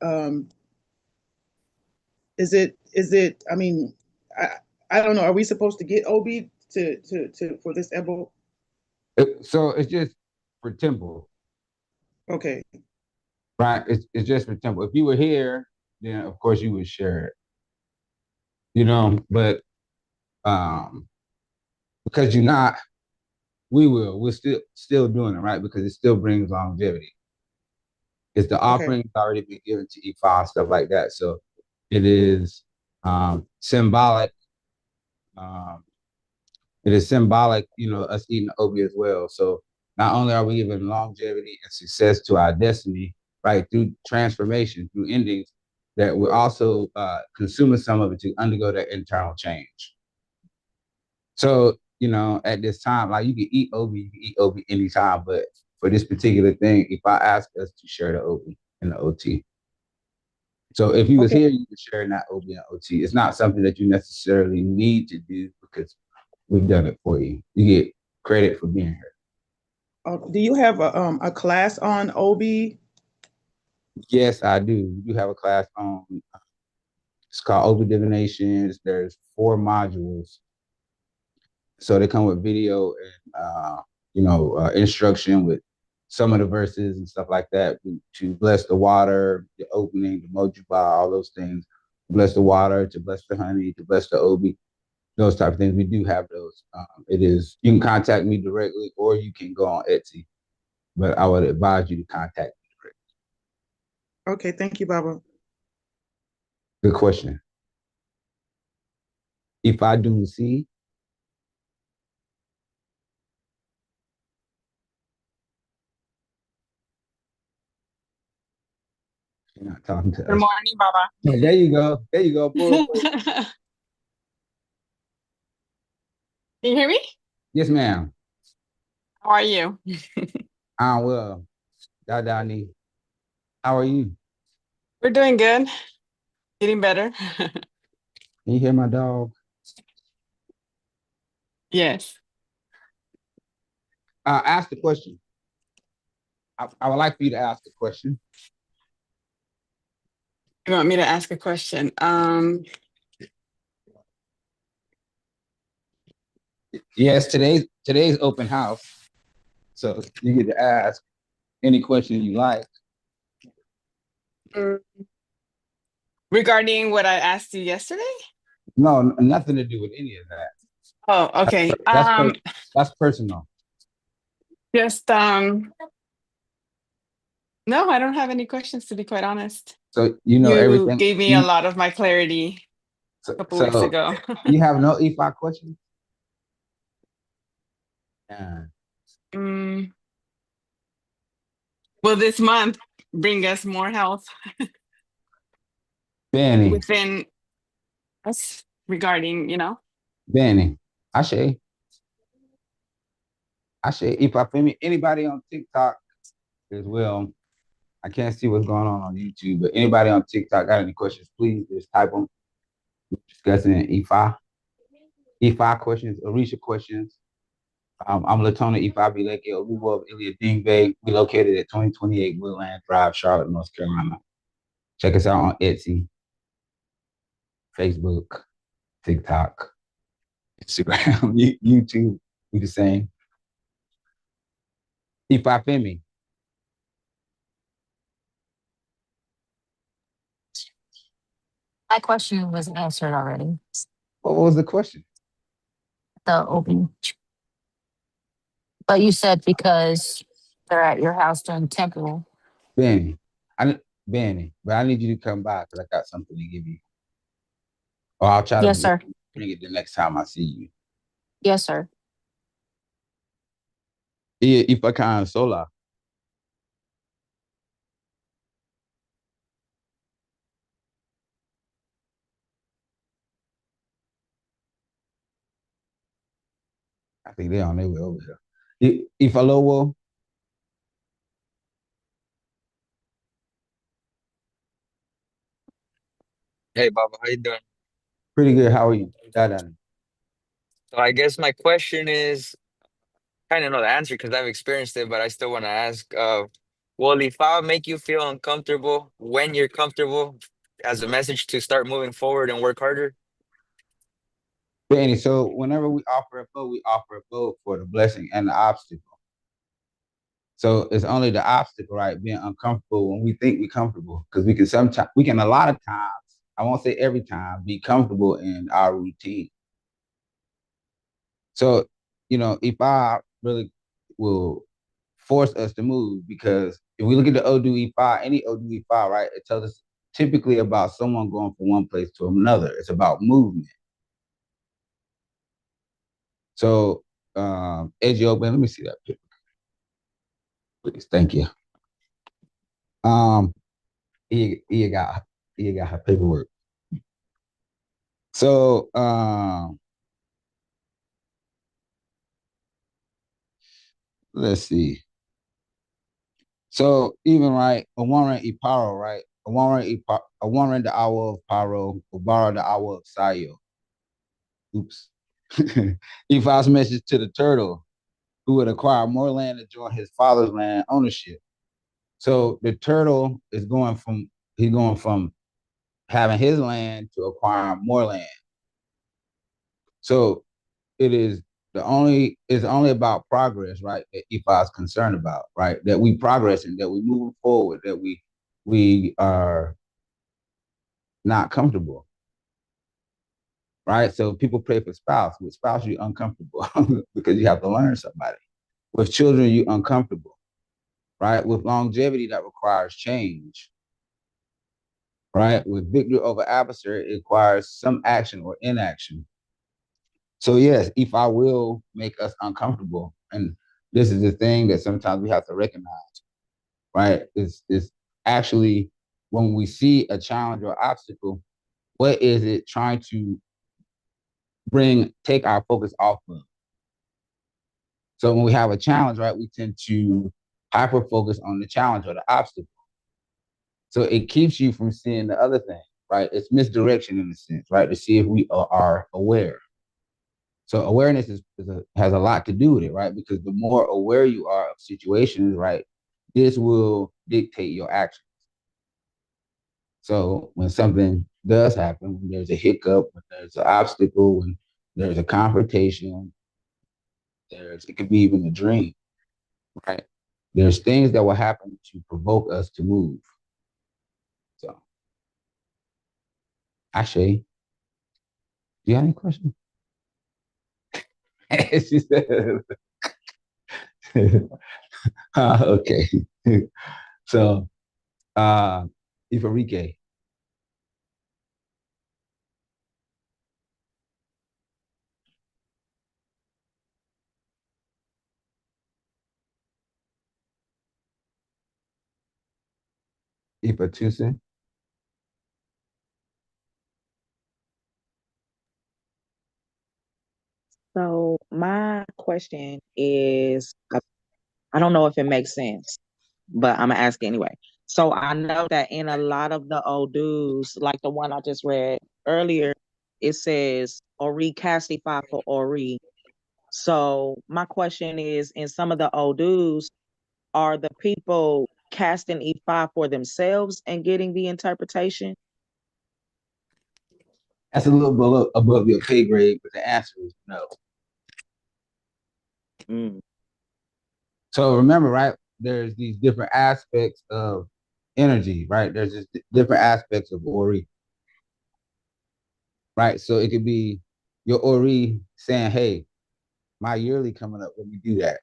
Um, is it? I mean, I I don't know. Are we supposed to get OB to for this EBO? So it's just for Temple, Okay, right? It's just for Temple. If you were here, then of course you would share it, you know. But um, because you're not, we will. We're still doing it, right? Because it still brings longevity. It's the okay, offering already been given to Ifa, stuff like that. So it is symbolic. Um, it is symbolic, us eating obi as well. So not only are we giving longevity and success to our destiny, right, through transformation, through endings, that we're also consuming some of it to undergo that internal change. So, at this time, like you can eat obi anytime, but for this particular thing, if I ask us to share the obi and the OT. So if you was okay. here, you could share that OB and OT. It's not something that you necessarily need to do because we've done it for you. You get credit for being here. Do you have a class on OB? Yes, I do. You have a class on. It's called OB divinations. There's 4 modules, so they come with video and instruction with some of the verses and stuff like that to bless the water, the opening, the mojuba, all those things. Bless the water, to bless the honey, to bless the obi, those type of things. We do have those. It is, you can contact me directly or you can go on Etsy, but I would advise you to contact me directly. Okay, thank you, Baba. Good question. If I do see, you're not talking to Good us. morning, Baba. Yeah, there you go. There you go. Can you hear me? Yes, ma'am. How are you? I'm well. Dadani. How are you? We're doing good, getting better. Can you hear my dog? Yes. Ask the question. I would like for you to ask the question. You want me to ask a question? Yes, today's open house, so you get to ask any question you like. Mm, regarding what I asked you yesterday? No, nothing to do with any of that. Oh, okay. That's that's personal. Just no, I don't have any questions to be quite honest. So you know You everything. gave me a lot of my clarity So, a couple weeks so ago. you have no E5 questions? Yeah. Mm, will this month bring us more health Benny, within us regarding? Benny, I say if I feel me, anybody on TikTok as well. I can't see what's going on YouTube, but anybody on TikTok got any questions, please just type them. We're discussing E5 questions, Orisha questions. I'm Latona E5 Bileke, Oluwa of Ilya Dingbe. We located at 2028 Woodland Drive, Charlotte, North Carolina. Check us out on Etsy, Facebook, TikTok, Instagram, YouTube. We the same. E5 Femi. My question was answered already. What was the question? The open. But you said because they're at your house during temple. Benny. Benny, but I need you to come by because I got something to give you. Or I'll try to Yes, sir. bring it the next time I see you. Yes, sir. Yeah, if I can sola. I think they're on their way over here. If I low, Hey, Baba, how you doing? pretty good. How are you? Done. So I guess my question is kind of know the answer because I've experienced it, but I still want to ask, Well, if I make you feel uncomfortable when you're comfortable as a message to start moving forward and work harder. Danny, so whenever we offer a both for the blessing and the obstacle. So it's only the obstacle, right? Being uncomfortable when we think we're comfortable. Because we can a lot of times, I won't say every time, be comfortable in our routine. So, if I really will force us to move, because if we look at the Odu Ifa, any Odu Ifa, right, it tells us typically about someone going from one place to another. It's about movement. So, Ejioben, let me see that picture, please. Thank you. He got her paperwork. So, let's see. So even right, a one Iparo, right? A one the hour of Paro, Obara the hour of Sayo. Oops. Ifa's message to the turtle, who would acquire more land to join his father's land ownership. So the turtle is going from having his land to acquiring more land. So it's only about progress, right? That Ifa is concerned about, right? That we progressing, that we moving forward, that we are not comfortable, right? So people pray for spouse. With spouse, you're uncomfortable because you have to learn somebody. With children, you're uncomfortable, right? With longevity, that requires change, right? With victory over adversary, it requires some action or inaction. So yes, if I will make us uncomfortable, and this is the thing that sometimes we have to recognize, right? Is actually when we see a challenge or obstacle, what is it trying to take our focus off of? So when we have a challenge, right, we tend to hyper focus on the challenge or the obstacle. So it keeps you from seeing the other thing, right? It's misdirection in a sense, right? To see if we are aware. So awareness has a lot to do with it, right? Because the more aware you are of situations, right, this will dictate your actions. So when something does happen, when there's a hiccup, when there's an obstacle, when there's a confrontation, it could be even a dream, right? There's things that will happen to provoke us to move. So, Ashay, do you have any questions? She said, okay. So, Ifarike. Ifa So my question is, I don't know if it makes sense, but I'm gonna ask anyway. So I know that in a lot of the old dues, like the one I just read earlier, it says Ori castify for Ori. So my question is, in some of the old dues, are the people casting E5 for themselves and getting the interpretation? That's a little below above your pay grade, but the answer is no. Mm. So remember, right? There's these different aspects of energy, right? There's just different aspects of Ori, right? So it could be your Ori saying, "Hey, my yearly coming up. Let me do that.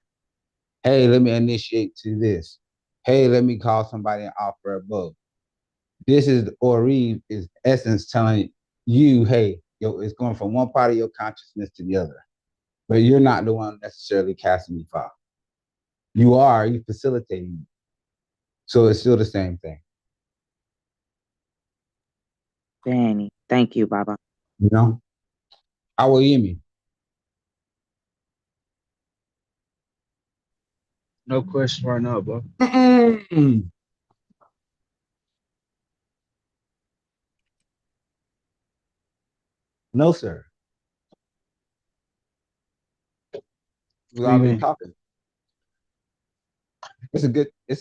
Hey, let me initiate to this. Hey, let me call somebody and offer a book." This is Ori is essence telling you, "Hey, it's going from one part of your consciousness to the other, but you're not the one necessarily casting the file. You facilitating. So it's still the same thing. Danny, thank you, Baba. You know? Awoyimi. No question right now, bro. No, sir. We've all been Amen. talking. It's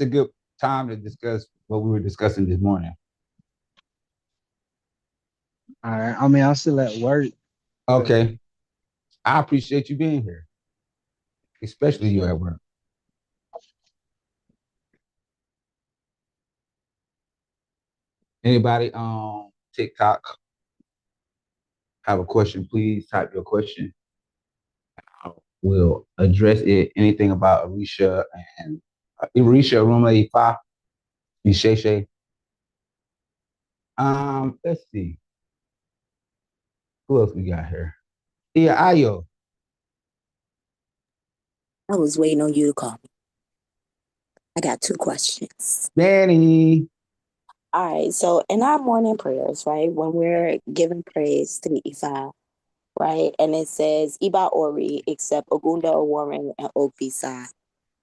a good time to discuss what we were discussing this morning. All right. I mean, I'm still at work. Okay. I appreciate you being here, especially you at work. Anybody on TikTok have a question? Please type your question. We'll address it. Anything about Arisha and Arisha Room 85, Shay. Let's see. Who else we got here? Yeah, Ayo. I was waiting on you to call me. I got 2 questions. Danny. All right. So in our morning prayers, right, when we're giving praise to Ifa, right, and it says Iba Ori except Ogunda Warren and Ogbisa,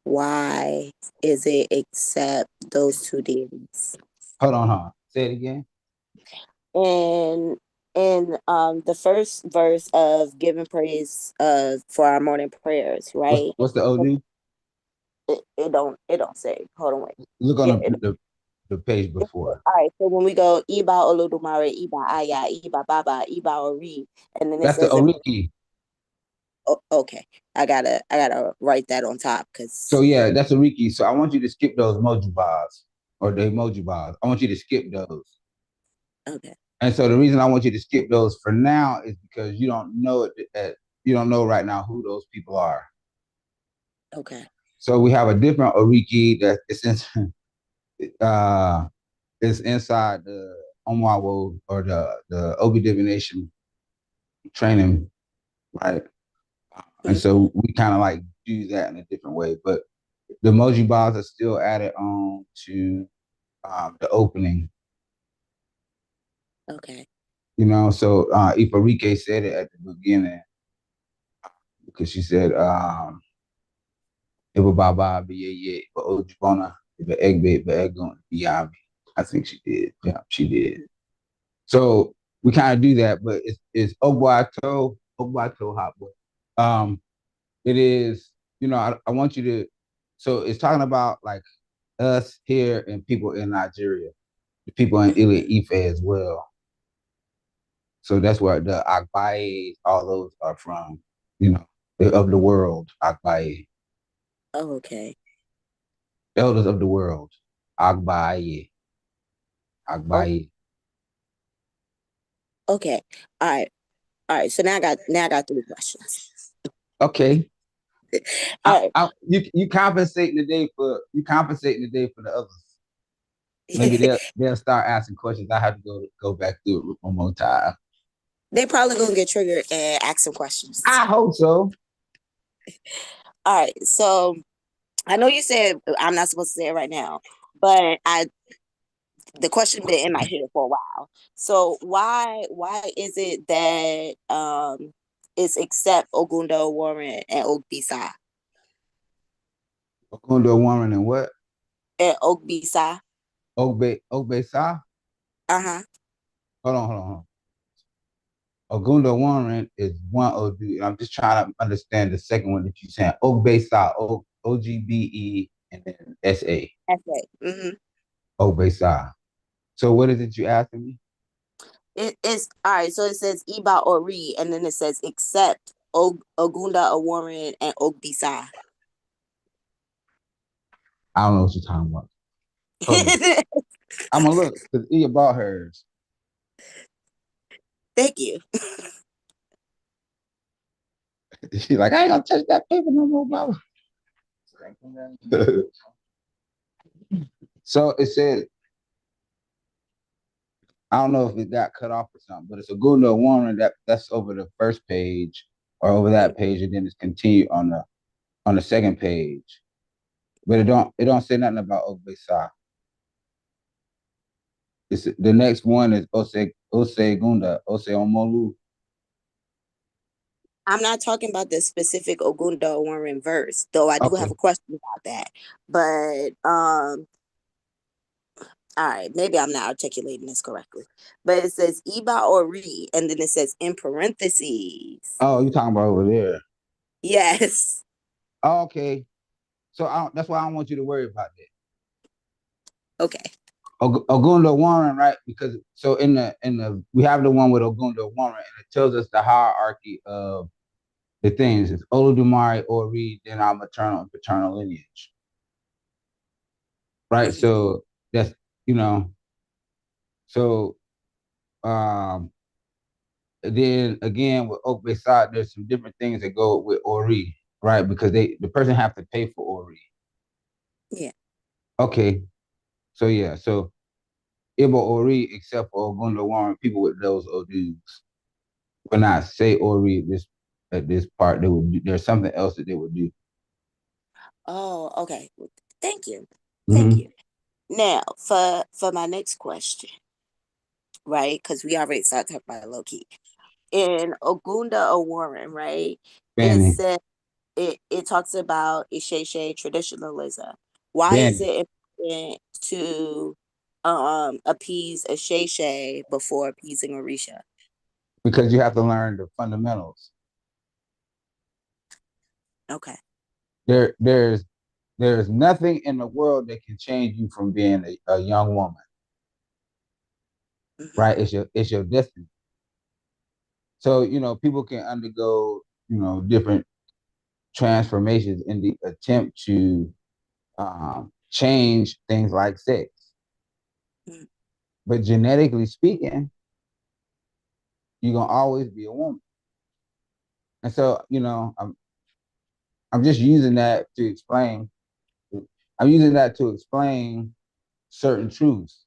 why is it except those 2 deities? Hold on. Say it again. And in the first verse of giving praise for our morning prayers, right? What's the OD? It don't say. Hold on, wait. Look on Yeah, the page before. All right, so when we go Iba Olodumare, Iba Aya, Iba Baba, Iba Ori, and then it That's the says Oriki. okay. I gotta write that on top because So yeah, that's Oriki. So I want you to skip those emoji bars or the emoji bars. I want you to skip those. okay. And so the reason I want you to skip those for now is because you don't know it. You don't know right now who those people are. Okay. So we have a different Oriki that is inside the Omwawo or the Obi divination training, right? And so we kind of like do that in a different way, but the emoji bars are still added on to the opening. Okay. You know, so Ifarike said it at the beginning because she said, Iba Baba be but Ojibona, Iba Egbe, but Egon Biami. I think she did. Yeah, she did. So we kind of do that, but it's Ogwato Hot Boy. It is, you know, I want you to, so it's talking about like us here and people in Nigeria, the people in Ile Ife as well. So that's where the Agbaye, all those are from, you know, of the world, Agbaye. Oh, okay. Elders of the world, Agbaye. Agbaye. Okay. All right. So now I got 3 questions. Okay. All right. You compensating the day for the others. Maybe they'll start asking questions. I have to go back through it one more time. They probably gonna get triggered and ask some questions. I hope so. All right. So I know you said I'm not supposed to say it right now, but the question been in my head for a while. So why is it that it's except Ogunda Warren and Ogbisa? Ogunda Warren and what? And Ogbisa. Ogbe Sa? Uh-huh. Hold on. Ogunda Warren is one OD. I'm just trying to understand the second one that you're saying. Ogbe Sa, OGBE, and then SA. SA. Mm-hmm. Ogbe Sa. So what is it you asking me? It's all right. So it says Iba Ori, and then it says except Ogunda Warren and Ogbisa. I don't know what you're talking about. I'm gonna look because E about hers. Thank you. She's like, I ain't gonna touch that paper no more, Baba. So it said, I don't know if it got cut off or something, but it's a Ogunda Warren that's over the first page or over that page, and then it's continued on the second page. But it don't say nothing about Ogbesa. It's the next one is Ose Gunda, Ose Omolu. I'm not talking about the specific Ogunda Warren verse, though I do have a question about that. But all right, maybe I'm not articulating this correctly. But it says Iba Ori, and then it says in parentheses. Oh, you're talking about over there. Yes. Oh, okay. So that's why I don't want you to worry about that. Okay. Ogunda Warren, right? Because so in the we have the one with Ogunda Warren, and it tells us the hierarchy of the things. It's Olodumare, Ori, then our maternal and paternal lineage, right? So that's you know, so then again with Oak Bay side, there's some different things that go with Ori, right? Because the person have to pay for Ori. Yeah. Okay, so yeah, so Ibo Ori, except for Ogunda Warren, people with those Odus. When I say Ori at this part, they would do, there's something else that they would do. Oh, okay. Thank you. Mm-hmm. Thank you. Now, for my next question, right? Because we already started talking about it low key. In Ogunda Warren, right? It Benny, said it talks about Isheshe traditionalism. Why is Benny, it important to appease Isheshe before appeasing Orisha? because you have to learn the fundamentals. Okay. There's nothing in the world that can change you from being a young woman, right? It's your destiny. So people can undergo different transformations in the attempt to change things like sex. Mhm. But genetically speaking, you're gonna always be a woman. And so, I'm just using that to explain. I'm using that to explain certain truths.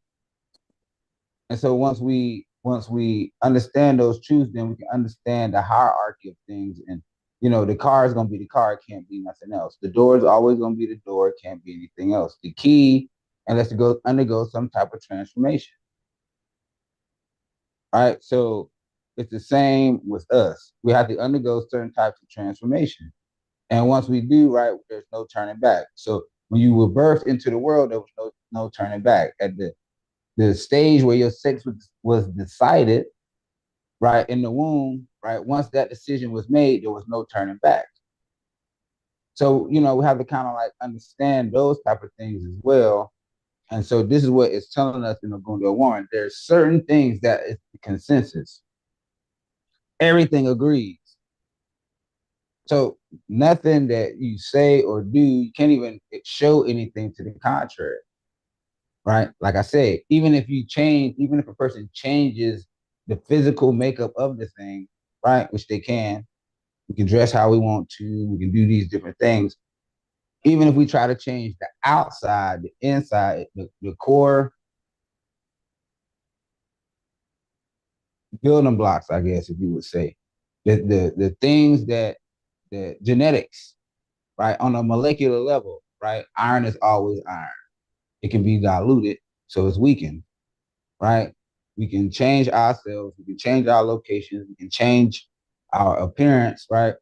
And so once we understand those truths, then we can understand the hierarchy of things. And the car is gonna be the car, it can't be nothing else. The door is always gonna be the door, it can't be anything else. The key, unless it goes undergo some type of transformation. All right. So it's the same with us. We have to undergo certain types of transformation. And once we do, right, there's no turning back. So when you were birthed into the world, there was no turning back. At the stage where your sex was decided, right, in the womb, right, once that decision was made, there was no turning back. So, we have to kind of like understand those type of things as well. And so this is what it's telling us in Ogunda Warren. There's certain things that is the consensus. Everything agrees. So nothing that you say or do, you can't even show anything to the contrary, right? Like I said, even if a person changes the physical makeup of the thing, right, which they can, we can dress how we want to, we can do these different things. Even if we try to change the outside, the inside, the core building blocks, I guess, if you would say, the things that the genetics, right, on a molecular level, right, iron is always iron. It can be diluted, so it's weakened, right? We can change ourselves, we can change our locations, we can change our appearance, right?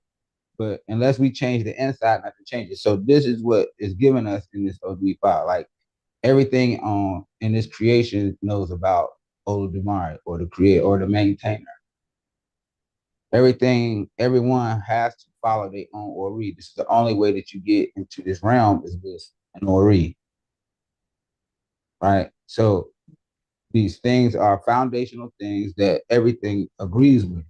But unless we change the inside, nothing changes. So this is what is given us in this OD5. Like everything in this creation knows about Olodumare or the creator or the maintainer. Everyone has to follow their own Ori. This is the only way that you get into this realm is with an Ori. Right? So these things are foundational things that everything agrees with.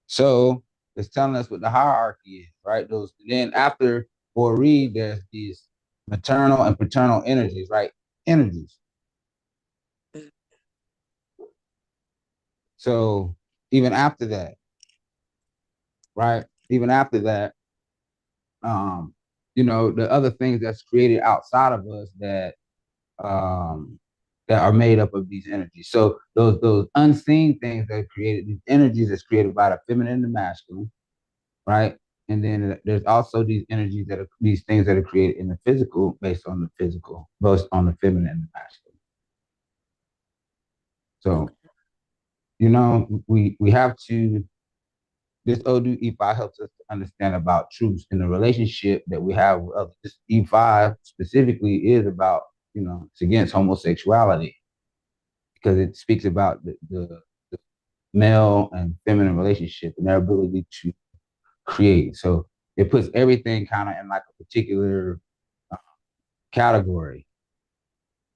So it's telling us what the hierarchy is, right? Then after Ori, there's these maternal and paternal energies, right? Energies. So even after that, right? Even after that, the other things that's created outside of us that are made up of these energies. So those unseen things that are created, these energies that's created by the feminine and the masculine, right? And then there's also these energies these things that are created in the physical, based on the feminine and the masculine. So, we have to. This Odu E5 helps us to understand about truths in the relationship that we have with others. This E5 specifically is about, it's against homosexuality because it speaks about the male and feminine relationship and their ability to create. So it puts everything kind of in like a particular category.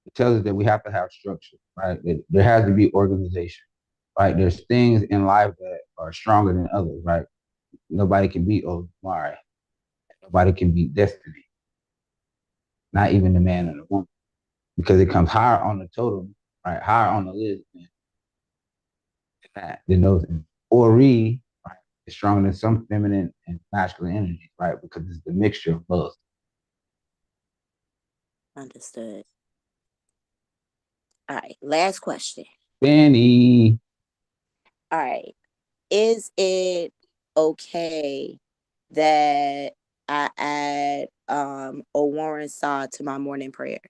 It tells us that we have to have structure, right? That there has to be organization, right? There's things in life that are stronger than others, right? Nobody can beat Omari. Nobody can beat destiny. Not even the man and the woman, because it comes higher on the totem, right? Higher on the list than those. Ori, right, is stronger than some feminine and masculine energies, right? Because it's the mixture of both. Understood. All right, last question. Benny. All right. Is it okay that I add a Warren Saw to my morning prayers?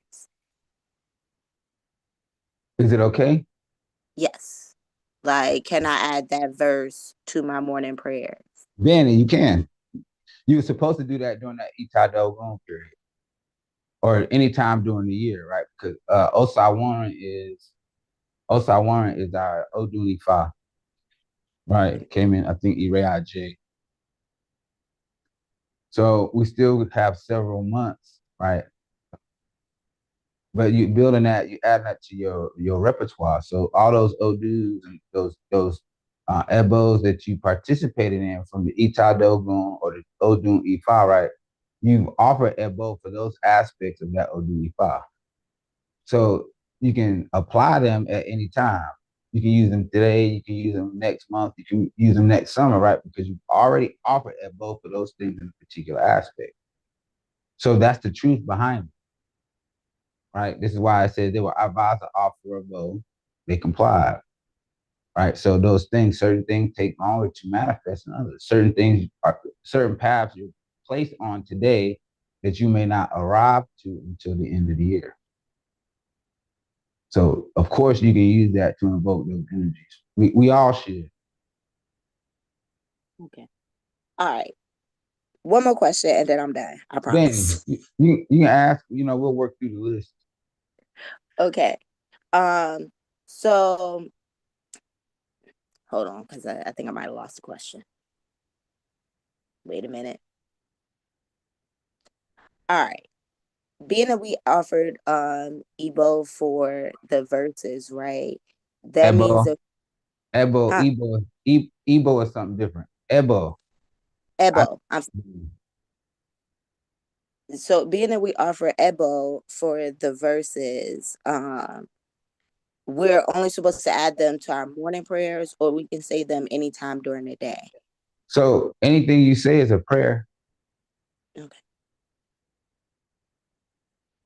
Is it okay? Yes. Like, can I add that verse to my morning prayers? Benny, you can. You were supposed to do that during that Ita Dogon period, or any time during the year, right? Because Osai Warren is our Odun Ifa, right? Came in, I think, Ire J. So we still have several months, right? But you building that, you add that to your repertoire. So all those Odus and those ebos that you participated in from the Ita Dogon or the Odun Ifa, right? You've offered ebo for those aspects of that Odun Ifa. So you can apply them at any time. You can use them today, you can use them next month, you can use them next summer, right? Because you've already offered ebo for those things in a particular aspect. So that's the truth behind it. Right? This is why I said they were advised to offer a vote. They complied. Right? So those things, certain things take longer to manifest than others. Certain paths you're placed on today that you may not arrive to until the end of the year. So of course you can use that to invoke those energies. We all should. Okay. All right. One more question and then I'm done. I Then promise. you can ask, we'll work through the list. Okay. So hold on, because I think I might have lost the question. Wait a minute. All right. Being that we offered Ebo for the verses, right? That means that Ebo, huh? Ebo is something different. Ebo. Ebo. So being that we offer Ebo for the verses, we're only supposed to add them to our morning prayers, or we can say them anytime during the day. So anything you say is a prayer. Okay.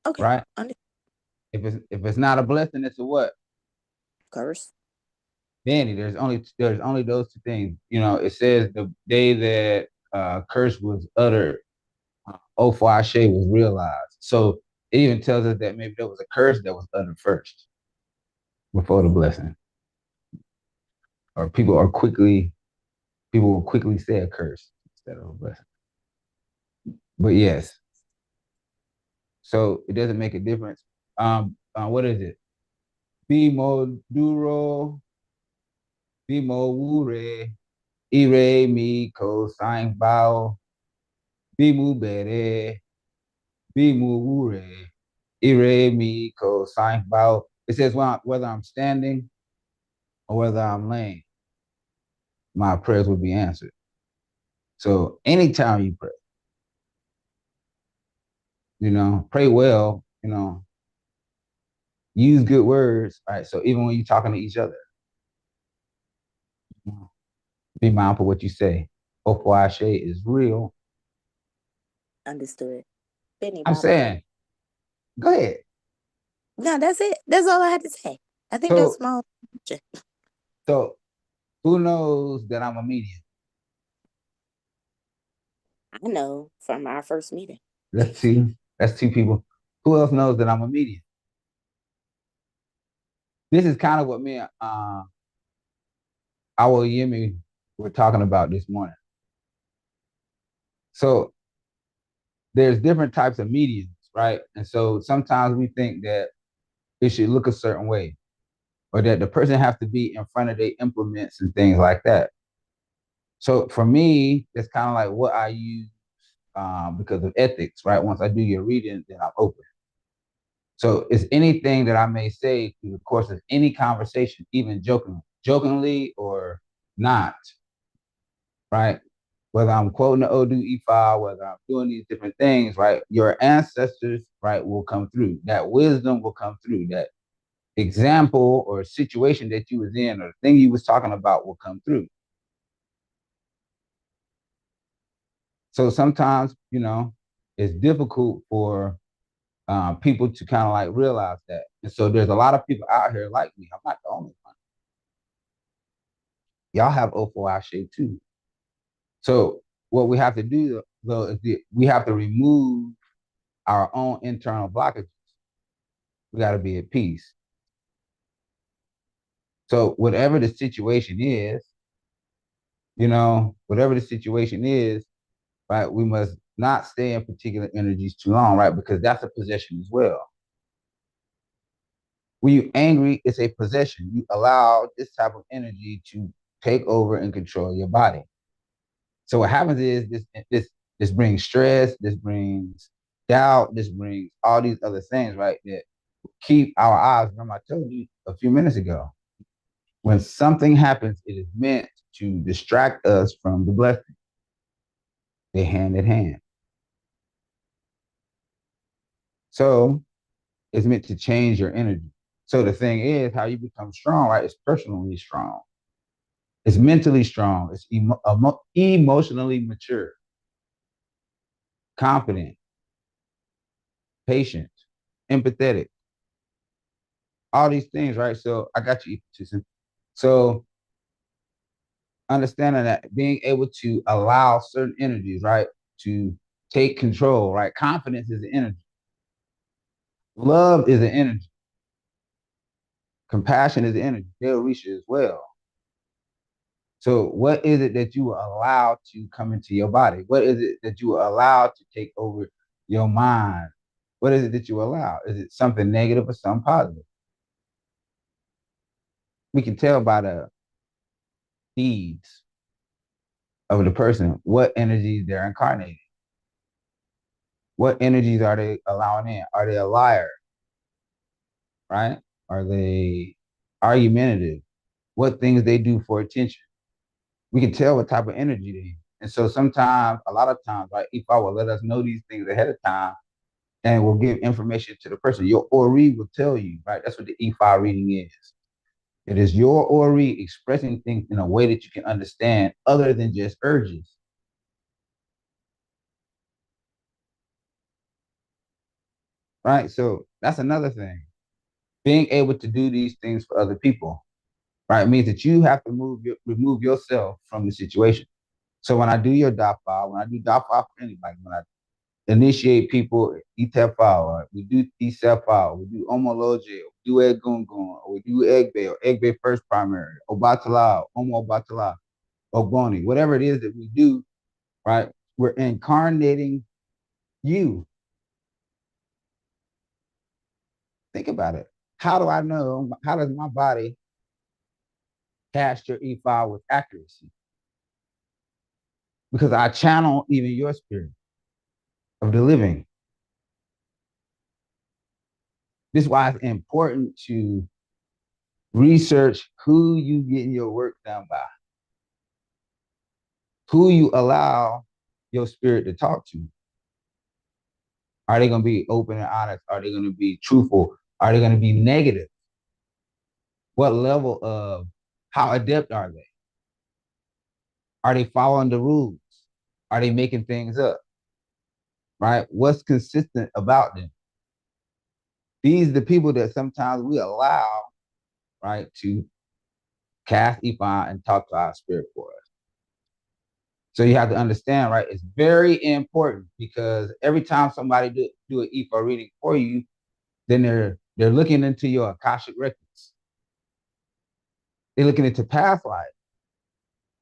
Okay. Right? If it's not a blessing, it's a what? Curse. Danny, there's only those two things. It says the day that curse was uttered, Opha was realized. So it even tells us that maybe there was a curse that was uttered first before the blessing. Or people will quickly say a curse instead of a blessing. But yes. So it doesn't make a difference. What is it? Bimo duro, bimo wure, ire mi ko sign bao, bimu bere, bimu wure, ire mi ko sign bao. It says whether I'm standing or whether I'm laying, my prayers will be answered. So anytime you pray, pray well, use good words, right? So even when you're talking to each other, be mindful what you say. Opwashe is real. Understood. Benny, I'm bye-bye. saying, go ahead. No, that's it. That's all I had to say. I think that's my question. So who knows that I'm a medium? I know from our first meeting. That's two people. Who else knows that I'm a medium? This is kind of what me and Awo Yemi were talking about this morning. So there's different types of mediums, right? And so sometimes we think that it should look a certain way, or that the person has to be in front of their implements and things like that. So for me, it's kind of like what I use because of ethics, right? Once I do your reading, then I'm open. So it's anything that I may say through the course of any conversation, even jokingly or not, right? Whether I'm quoting the Odu Ifa, whether I'm doing these different things, right? Your ancestors, right, will come through. That wisdom will come through. That example or situation that you was in or the thing you was talking about will come through. So sometimes, you know, it's difficult for people to kind of like realize that. And so there's a lot of people out here like me. I'm not the only one. Y'all have Ofo Ashe too. So what we have to do though is we have to remove our own internal blockages. We got to be at peace. So whatever the situation is, you know, whatever the situation is, right, we must not stay in particular energies too long, right? Because that's a possession as well. When you're angry, it's a possession. You allow this type of energy to take over and control your body. So what happens is this brings stress, this brings doubt, this brings all these other things, right? That keep our eyes. Remember, I told you a few minutes ago, when something happens, it is meant to distract us from the blessing. They're hand in hand. So it's meant to change your energy. So the thing is, how you become strong, right? It's personally strong. It's mentally strong. It's emotionally mature, confident, patient, empathetic. All these things, right? So I got you, Susan. So understanding that being able to allow certain energies, right, to take control, right? Confidence is an energy. Love is an energy. Compassion is an energy. They'll reach you as well. So what is it that you will allow to come into your body? What is it that you will allow to take over your mind? What is it that you allow? Is it something negative or something positive? We can tell by the deeds of the person what energies they're incarnating. What energies are they allowing in? Are they a liar? Right? Are they argumentative? What things they do for attention? We can tell what type of energy they. And so sometimes, a lot of times, right, Ifa will let us know these things ahead of time and will give information to the person. Your Ori will tell you, right? That's what the Ifa reading is. It is your Ori expressing things in a way that you can understand other than just urges. Right? So that's another thing. Being able to do these things for other people, right, means that you have to remove yourself from the situation. So when I do your dafa, when I do dafa for anybody, when I initiate people, itefa, we do isefa, we do omoloje, we do egungun, we do egbe, or egbe first primary, obatala, omo obatala, ogboni, whatever it is that we do, right, we're incarnating you. Think about it. How do I know? How does my body cast your E5 with accuracy? Because I channel even your spirit of the living. This is why it's important to research who you getting your work done by, who you allow your spirit to talk to. Are they going to be open and honest? Are they going to be truthful? Are they going to be negative? What level of, how adept are they? Are they following the rules? Are they making things up? Right? What's consistent about them? These are the people that sometimes we allow, right, to cast Ifa and talk to our spirit for us. So you have to understand, right? It's very important because every time somebody do an Ifa reading for you, then they're looking into your Akashic records. They're looking into past life.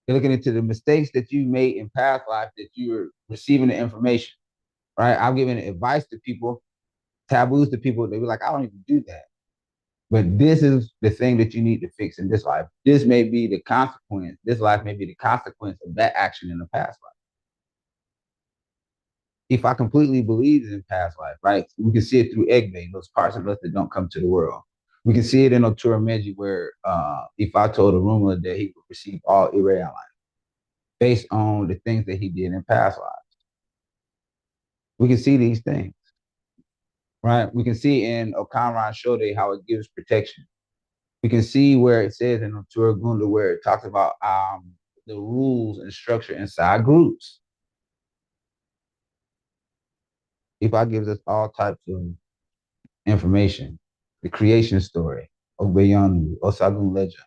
They're looking into the mistakes that you made in past life that you're receiving the information, right? I'm giving advice to people, taboos to people. They be like, I don't even do that. But this is the thing that you need to fix in this life. This may be the consequence. This life may be the consequence of that action in the past life. Ifa completely believes in past life, right? We can see it through Egbe, those parts of us that don't come to the world. We can see it in Otura Meji, where Ifa told Aruma that he would receive all Ire life based on the things that he did in past lives. We can see these things, right? We can see in Okanran Shode how it gives protection. We can see where it says in Otura Gunda where it talks about the rules and structure inside groups. Ifa gives us all types of information, the creation story, Ogbeyanu, Osagun Legend,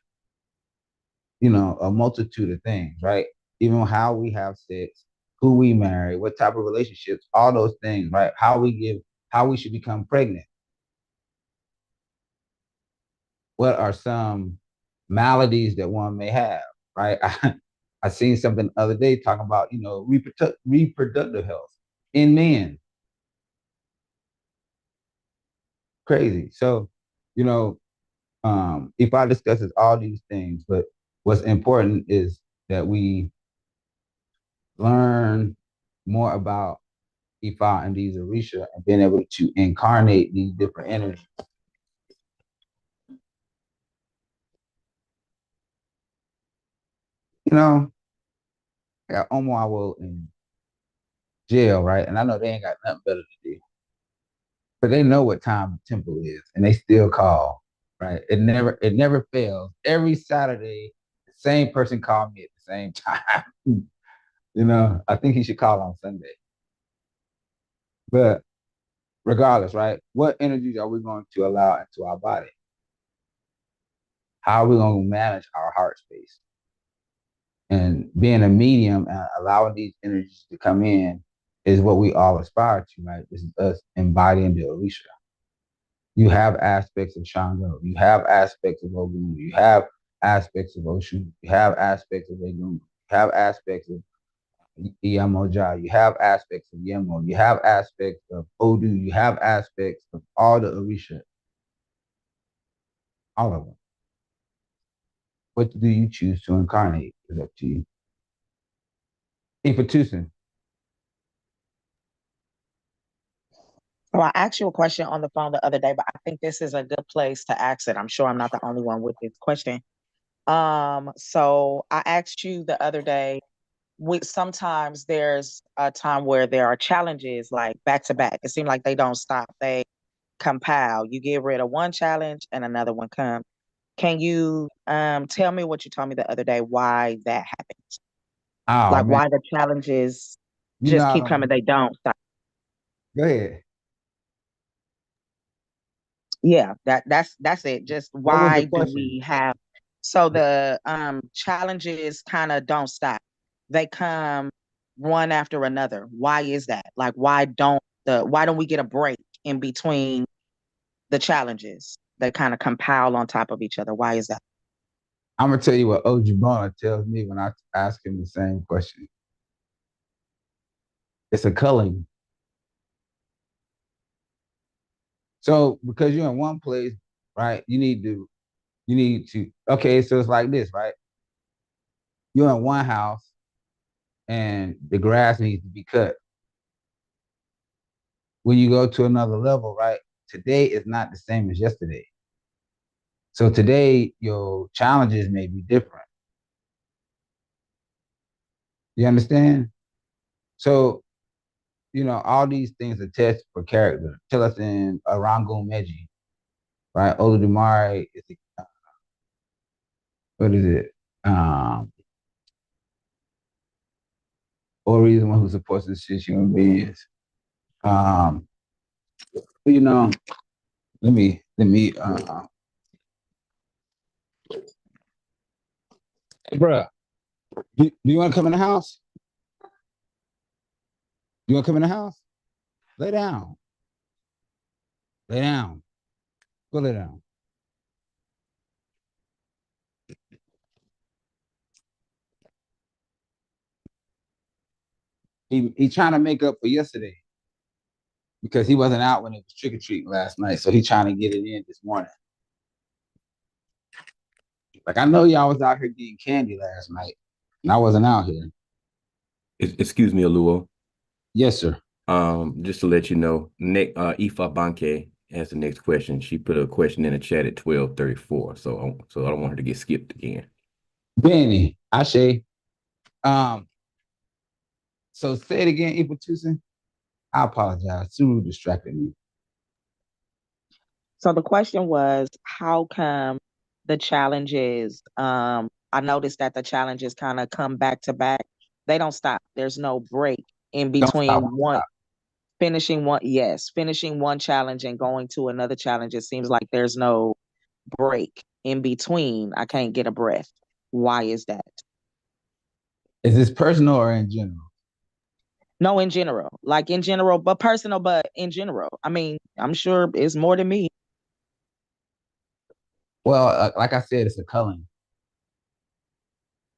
a multitude of things, right? Even how we have sex, who we marry, what type of relationships, all those things, right? How we should become pregnant. What are some maladies that one may have, right? I seen something the other day talking about, reproductive health in men. Crazy. So, if I discusses all these things, but what's important is that we learn more about Ifa and these Orisha and being able to incarnate these different energies. I got Omoawo in jail, right? And I know they ain't got nothing better to do. But they know what time the temple is and they still call, right? It never fails. Every Saturday, the same person called me at the same time. I think he should call on Sunday. But regardless, right? What energies are we going to allow into our body? How are we going to manage our heart space? And being a medium and allowing these energies to come in is what we all aspire to, right? This is us embodying the Orisha. You have aspects of Shango. You have aspects of Ogun. You have aspects of Oshun. You have aspects of Egun. You have aspects of Iyamoja. You have aspects of Yemo. You have aspects of Odu. You have aspects of all the Orisha. All of them. What do you choose to incarnate is up to you. Ifatusin. Well, I asked you a question on the phone the other day, but I think this is a good place to ask it. I'm sure I'm not the only one with this question. So I asked you the other day, sometimes there's a time where there are challenges like back to back. It seems like they don't stop. They compile. You get rid of one challenge and another one comes. Can you tell me what you told me the other day, why that happens? Oh, why the challenges just keep coming, they don't stop. Go ahead. Yeah, that's it. Just why do we have so the challenges kind of don't stop. They come one after another. Why is that? Like why don't we get a break in between the challenges? They kind of compile on top of each other. Why is that? I'm gonna tell you what Ojibona tells me when I ask him the same question. It's a culling. So because you're in one place, right? You need to. Okay, so it's like this, right? You're in one house, and the grass needs to be cut. When you go to another level, right? Today is not the same as yesterday. So today, your challenges may be different. You understand? So, all these things are tests for character. Tell us in Arango Meji, right? Oludumare is what is it? Ori is the one who supports the shit human beings. Let me hey, bruh, do you want to come in the house? You want to come in the house? Lay down. Lay down. Go lay down. He trying to make up for yesterday because he wasn't out when it was trick or treat last night. So he trying to get it in this morning. Like I know y'all was out here getting candy last night, and I wasn't out here. Excuse me, Aluo. Yes, sir. Just to let you know, Nick Ifa Banke has the next question. She put a question in the chat at 12:34. So I don't want her to get skipped again. Benny, Ashe. So say it again, Ifa Tucson. I apologize. Suru distracted me. So the question was, how come the challenges, I noticed that the challenges kind of come back to back. They don't stop. There's no break in Don't stop. between finishing one challenge and going to another challenge. It seems like there's no break in between. I can't get a breath. Why is that? Is this personal or in general? No, in general, but personal, but in general. I mean, I'm sure it's more than me. Well, like I said, it's a culling,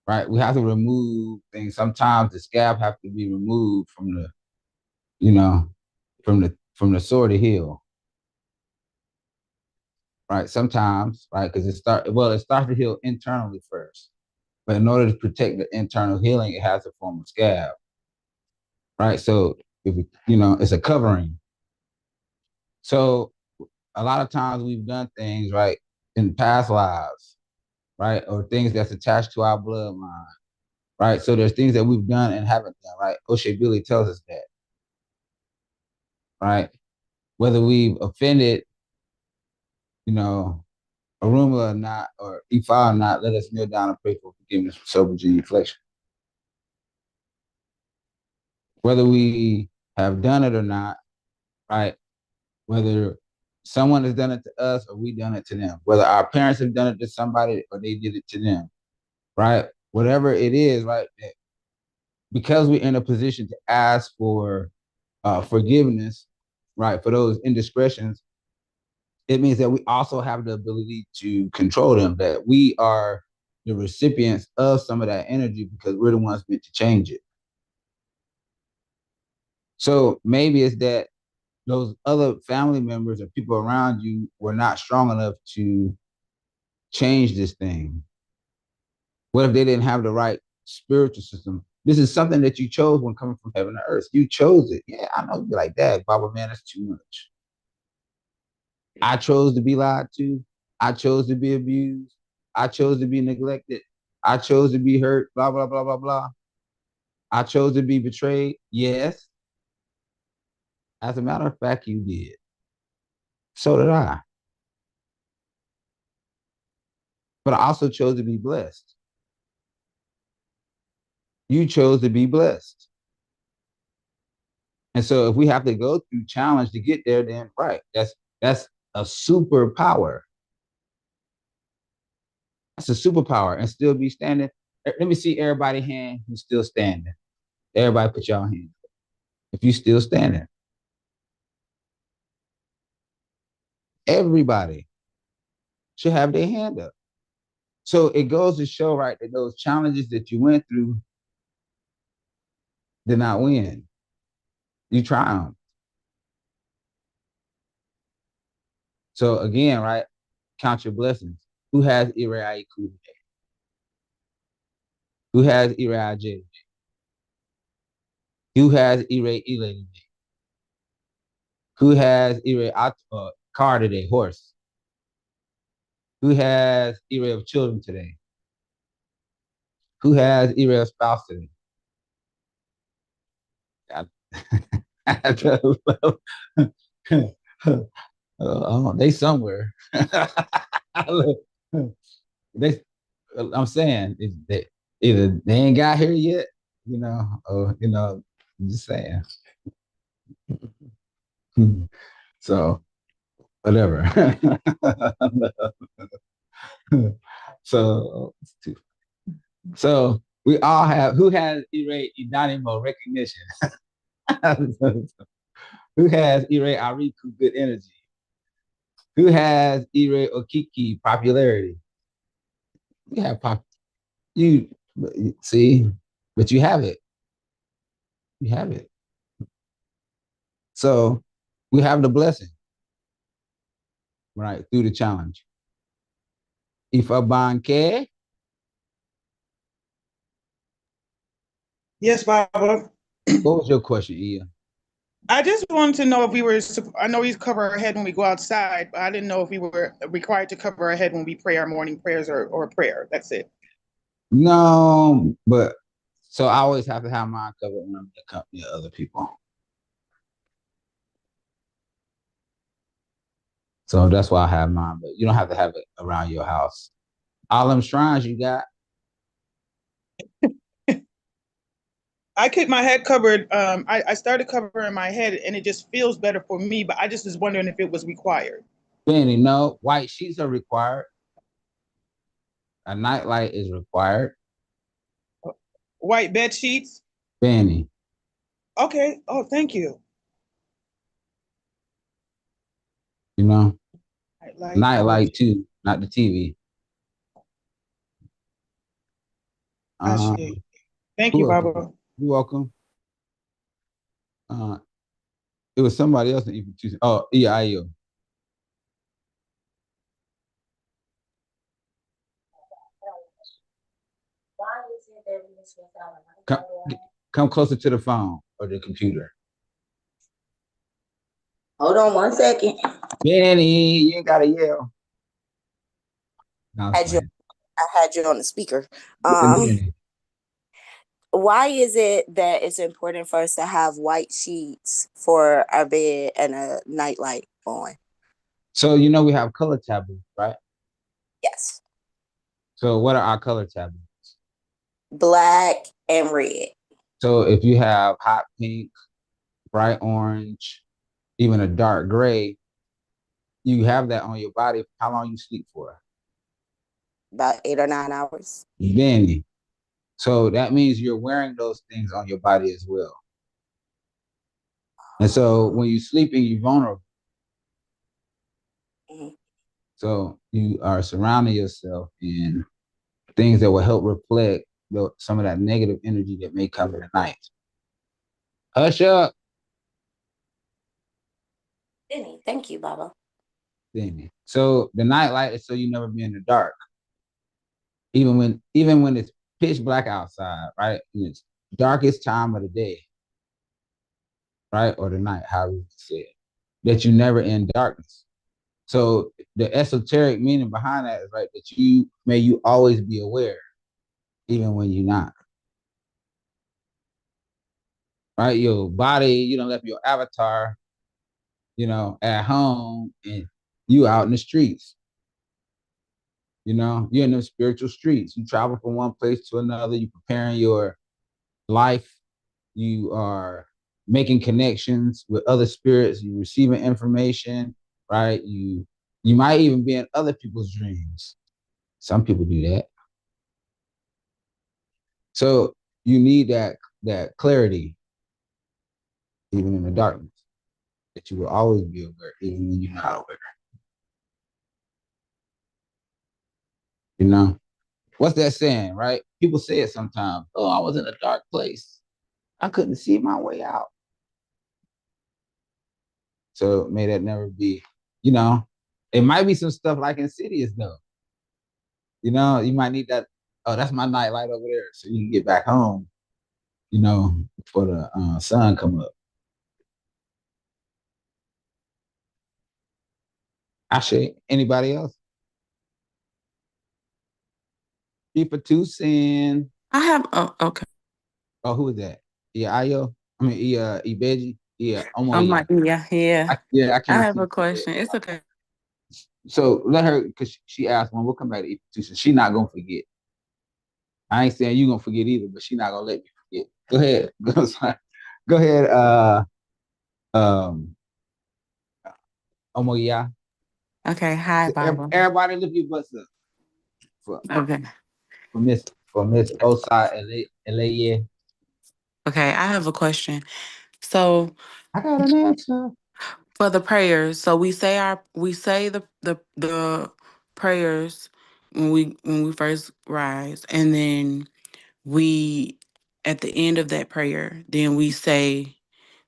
right? We have to remove things. Sometimes the scab have to be removed from the, you know, from the sore to heal, right? Sometimes, right? Because it starts to heal internally first, but in order to protect the internal healing, it has to form a scab, right? So if it's a covering. So a lot of times we've done things right in past lives, right, or things that's attached to our bloodline, right? So there's things that we've done and haven't done, right? O'Shea Billy tells us that, right? Whether we've offended, Aruma or not, or Ifa or not, let us kneel down and pray for forgiveness for sober genuflection. Whether we have done it or not, right? Whether someone has done it to us or we done it to them, whether our parents have done it to somebody or they did it to them, right? Whatever it is, right? Because we're in a position to ask for forgiveness, right, for those indiscretions, it means that we also have the ability to control them, that we are the recipients of some of that energy because we're the ones meant to change it. So maybe it's that those other family members or people around you were not strong enough to change this thing. What if they didn't have the right spiritual system? This is something that you chose when coming from heaven to earth. You chose it. Yeah, I know. You'd be like, Dad, Baba, man, that's too much. I chose to be lied to. I chose to be abused. I chose to be neglected. I chose to be hurt, blah, blah, blah, blah, blah. I chose to be betrayed. Yes. As a matter of fact, you did. So did I. But I also chose to be blessed. You chose to be blessed. And so if we have to go through challenge to get there, then right, that's a superpower. That's a superpower and still be standing. Let me see everybody hand who's still standing. Everybody put your hand. If you still standing. Everybody should have their hand up. So it goes to show, right, that those challenges that you went through did not win. You triumphed. So again, right, count your blessings. Who has Ire Aiku today? Who has Ire Aj today? Who has Ire Ile today? Who has Ire car today, horse? Who has Ire of children today? Who has Ire of spouse today? They somewhere. I'm saying either they ain't got here yet, or I'm just saying. So whatever. So we all have who has Ire Idanimo recognition. Who has Ire Ariku good energy? Who has Ire Okiki popularity? You have you see, but you have it. You have it. So we have the blessing, right, through the challenge. Ifa Banke. Yes, Baba. What was your question, Ia? I just wanted to know if we were, I know we cover our head when we go outside, but I didn't know if we were required to cover our head when we pray our morning prayers or prayer. That's it. No, but so I always have to have mine covered when I'm in the company of other people. So that's why I have mine, but you don't have to have it around your house. All them shrines you got. I keep my head covered. I started covering my head and it just feels better for me, but I just was wondering if it was required. Benny, no, white sheets are required. A nightlight is required. White bed sheets. Benny, Okay. Oh, thank you. you know, Nightlight. nightlight too, not the TV. Thank you, You're welcome. Baba. You're welcome. It was somebody else in E2. Oh, EIO. Come closer to the phone or the computer. Hold on 1 second. Benny, you ain't gotta yell. No, I had you on the speaker. Benny. Why is it that it's important for us to have white sheets for our bed and a nightlight on? So you know we have color taboos, right? Yes. So what are our color taboos? Black and red. So if you have hot pink, bright orange, even a dark gray, you have that on your body. How long you sleep for? About 8 or 9 hours. Benny. So that means you're wearing those things on your body as well. And so when you're sleeping, you're vulnerable. Mm-hmm. So you are surrounding yourself in things that will help reflect some of that negative energy that may come in the night. Hush up. Benny, thank you, Baba. Benny. So the nightlight is so you never be in the dark. Even when it's pitch black outside, right? And it's darkest time of the day, right? Or the night, however you say it, that you never in darkness. So the esoteric meaning behind that is right that you always be aware, even when you're not. Right? Your body, you don't left your avatar, at home and you out in the streets. You're in the spiritual streets. You travel from one place to another, you preparing your life, you are making connections with other spirits, you receiving information, right? You might even be in other people's dreams. Some people do that. So you need that clarity, even in the darkness, that you will always be aware, even when you're not aware. What's that saying, right? People say it sometimes. Oh, I was in a dark place. I couldn't see my way out. So may that never be, it might be some stuff like Insidious though. You might need that. Oh, that's my nightlight over there. So you can get back home, before the sun come up. Actually, anybody else? People two saying. I have, oh, okay. Oh, who is that? Yeah, Ayo. I mean, Ibeji. Yeah, Yeah. I can't. I have a question. It's okay. So let her, because she asked one. We'll come back to institution. She's not gonna forget. I ain't saying you gonna forget either, but she's not gonna let me forget. Go ahead. Go ahead. Omoya. Okay. Hi, Baba. Everybody lift your butts up. Okay. For Miss Osai Eleye. Okay. I have a question. So I got an answer. for the prayers, so we say the prayers when we first rise, and then we at the end of that prayer, then we say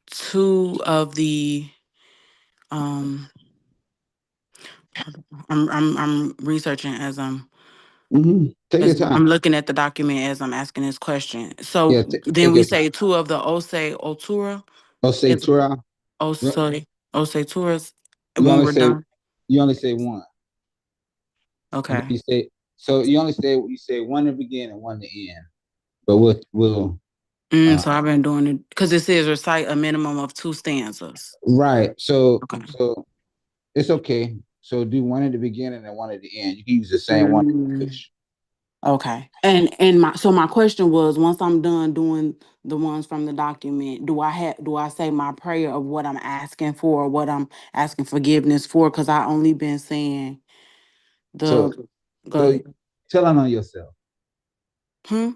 two of the I'm researching as Take your time. I'm looking at the document as I'm asking this question. So Yeah, then take we your say time. two of the Ose Otura. Ose Tura. Ose tours You when only we're say done. one. And then Okay. you say so you say one to begin and one to end. But we'll So I've been doing it because it says recite a minimum of 2 stanzas. right. So Okay. it's okay. So do one at the beginning and one at the end. You can use the same one. Mm, okay. And my question was, once I'm done doing the ones from the document, do I say my prayer of what I'm asking for, or what I'm asking forgiveness for? Because I only been saying So the so go. telling on yourself. How?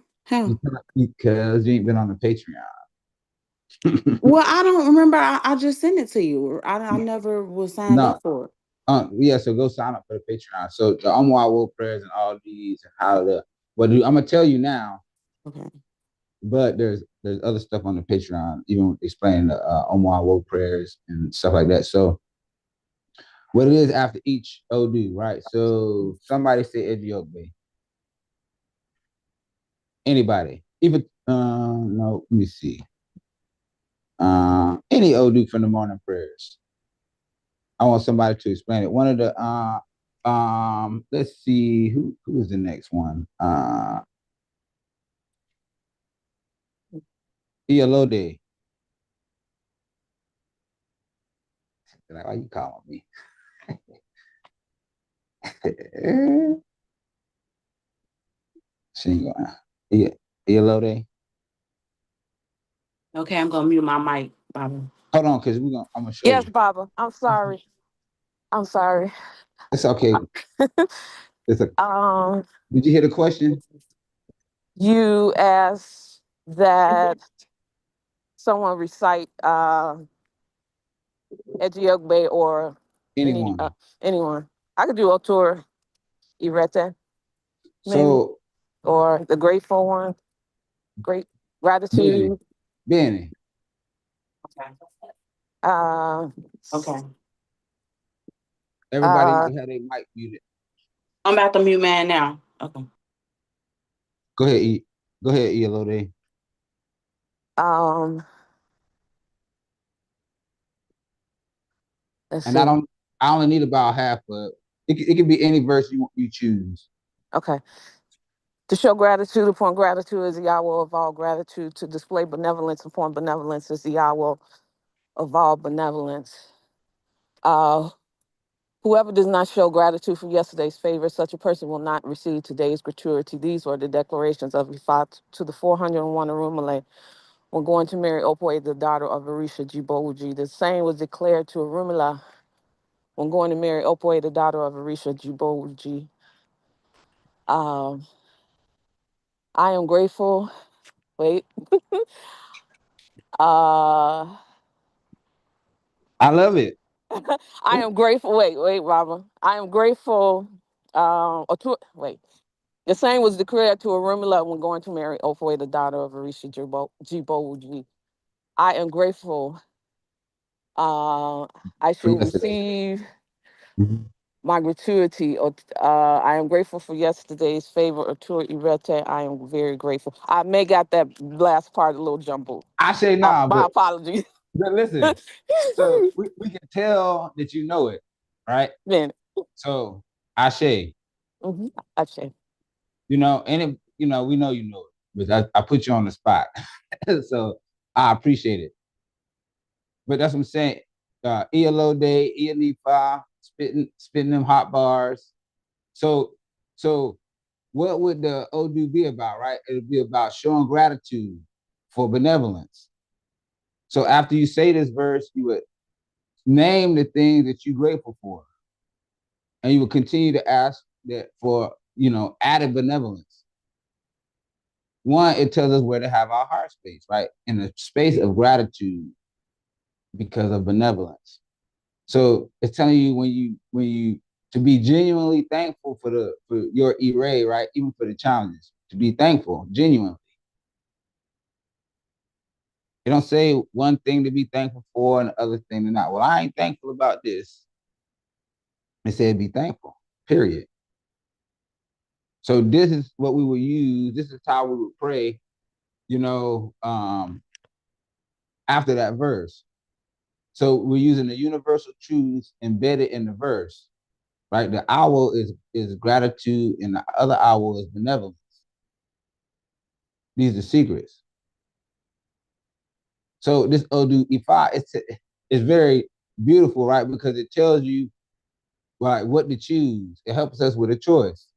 Because you ain't been on the Patreon. Well, I don't remember. I just sent it to you. I never was signed No. up for it. Yeah, so go sign up for the Patreon. So the Omwa World Prayers and all these and how to what do I'm gonna tell you now, Okay. but there's other stuff on the Patreon, even explaining the Omwa World Prayers and stuff like that. So what it is after each Odu, right? So somebody say Ediogbe. Anybody. Even no, let me see. Any Odu from the morning prayers. I want somebody to explain it. One of the let's see who is the next one. Ialode. Like, why you calling me? She ain't going. Ialode. Okay, I'm gonna mute my mic, Bobby. Hold on, because I'm gonna show Yes, you. Baba. I'm sorry. I'm sorry. It's okay. It's a. Um, Did you hear the question? you asked that someone recite Ejiogbe or Anyone. anyone. I could do Otur Irete, maybe, So or the grateful one. Great gratitude. Benny. Okay. Uh, Okay. Everybody had their mic muted. I'm about to mute man now. Okay. Go ahead, E. Go ahead, Ialode. Let's And see. I only need about half, but it can be any verse you choose. Okay. To show gratitude upon gratitude is the Yahweh of all gratitude. To display benevolence upon benevolence is the Yahweh of all benevolence. Whoever does not show gratitude for yesterday's favor, such a person will not receive today's gratuity. These were the declarations of Ifat to the 401 Arumale when going to marry Opwe, the daughter of Arisha Jiboji. The same was declared to Arumala when going to marry Opwe, the daughter of Arisha Jiboji. I am grateful. Wait. I love it. I am grateful. Wait, Robert. I am grateful. Wait. The same was declared to Arumila when going to marry Opwe, the daughter of Arisha Jiboji. I am grateful. I should receive my gratuity. I am grateful for yesterday's favor, Otur Irete. I am very grateful. I may got that last part a little jumbled. I say nah, my but apologies. listen. So we can tell that you know it, right? Then. So Ashe. Ashe. You know, and it, we know you know it, but I put you on the spot. So I appreciate it. But that's what I'm saying. ELO day, ELE5, spitting them hot bars. So what would the Odu be about, right? It'd be about showing gratitude for benevolence. So after you say this verse, you would name the things that you're grateful for. And you will continue to ask that for, added benevolence. One, it tells us where to have our heart space, right? In the space of gratitude because of benevolence. So it's telling you when you to be genuinely thankful for your array, right? Even for the challenges, to be thankful genuinely. It don't say one thing to be thankful for and the other thing to not. Well, I ain't thankful about this. It said be thankful, period. So this is what we will use. This is how we would pray, after that verse. So we're using the universal truths embedded in the verse, right? The owl is gratitude, and the other owl is benevolence. These are secrets. So this Odu Ifa, it's very beautiful, right? Because it tells you, right, what to choose. It helps us with a choice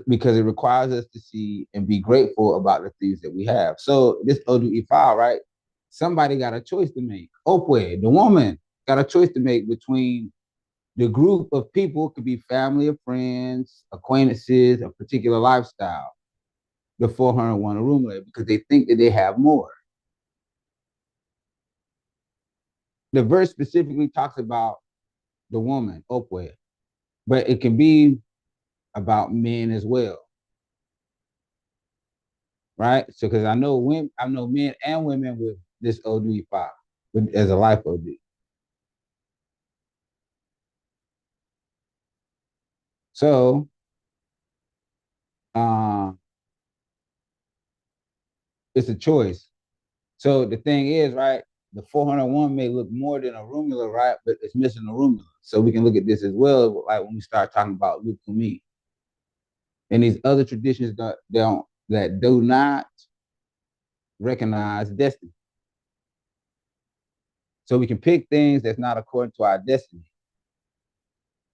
because it requires us to see and be grateful about the things that we have. So this Odu Ifa, right? Somebody got a choice to make. Opwe, the woman, got a choice to make between the group of people, could be family or friends, acquaintances, a particular lifestyle, the 401 Arumle, because they think that they have more. The verse specifically talks about the woman, Opwe, but it can be about men as well, right? So, because I know men and women with this Odu Ifa, as a life OD. So, it's a choice. So the thing is, right, the 401 may look more than a rumula, right? But it's missing a rumula. So we can look at this as well, like when we start talking about Lukumi. And these other traditions that do not recognize destiny. So we can pick things that's not according to our destiny,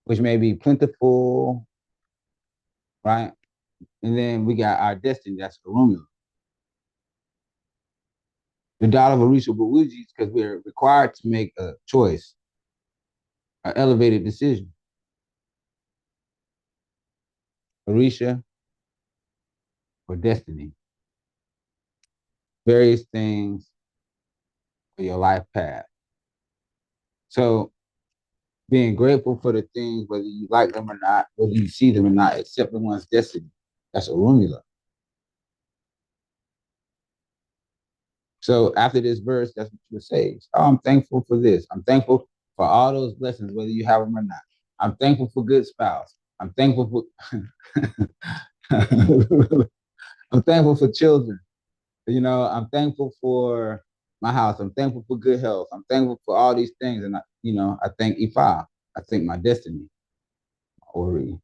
which may be plentiful, right? And then we got our destiny, that's the rumula. The dollar of Arisha Bawuji is because we're required to make a choice, an elevated decision. Arisha or destiny. Various things for your life path. So being grateful for the things, whether you like them or not, whether you see them or not, accepting one's destiny. That's a rumula. So after this verse, that's what you would say. Oh, I'm thankful for this. I'm thankful for all those blessings, whether you have them or not. I'm thankful for good spouse. I'm thankful for I'm thankful for children. You know, I'm thankful for my house. I'm thankful for good health. I'm thankful for all these things. And I thank Ifa. I thank my destiny. Ori.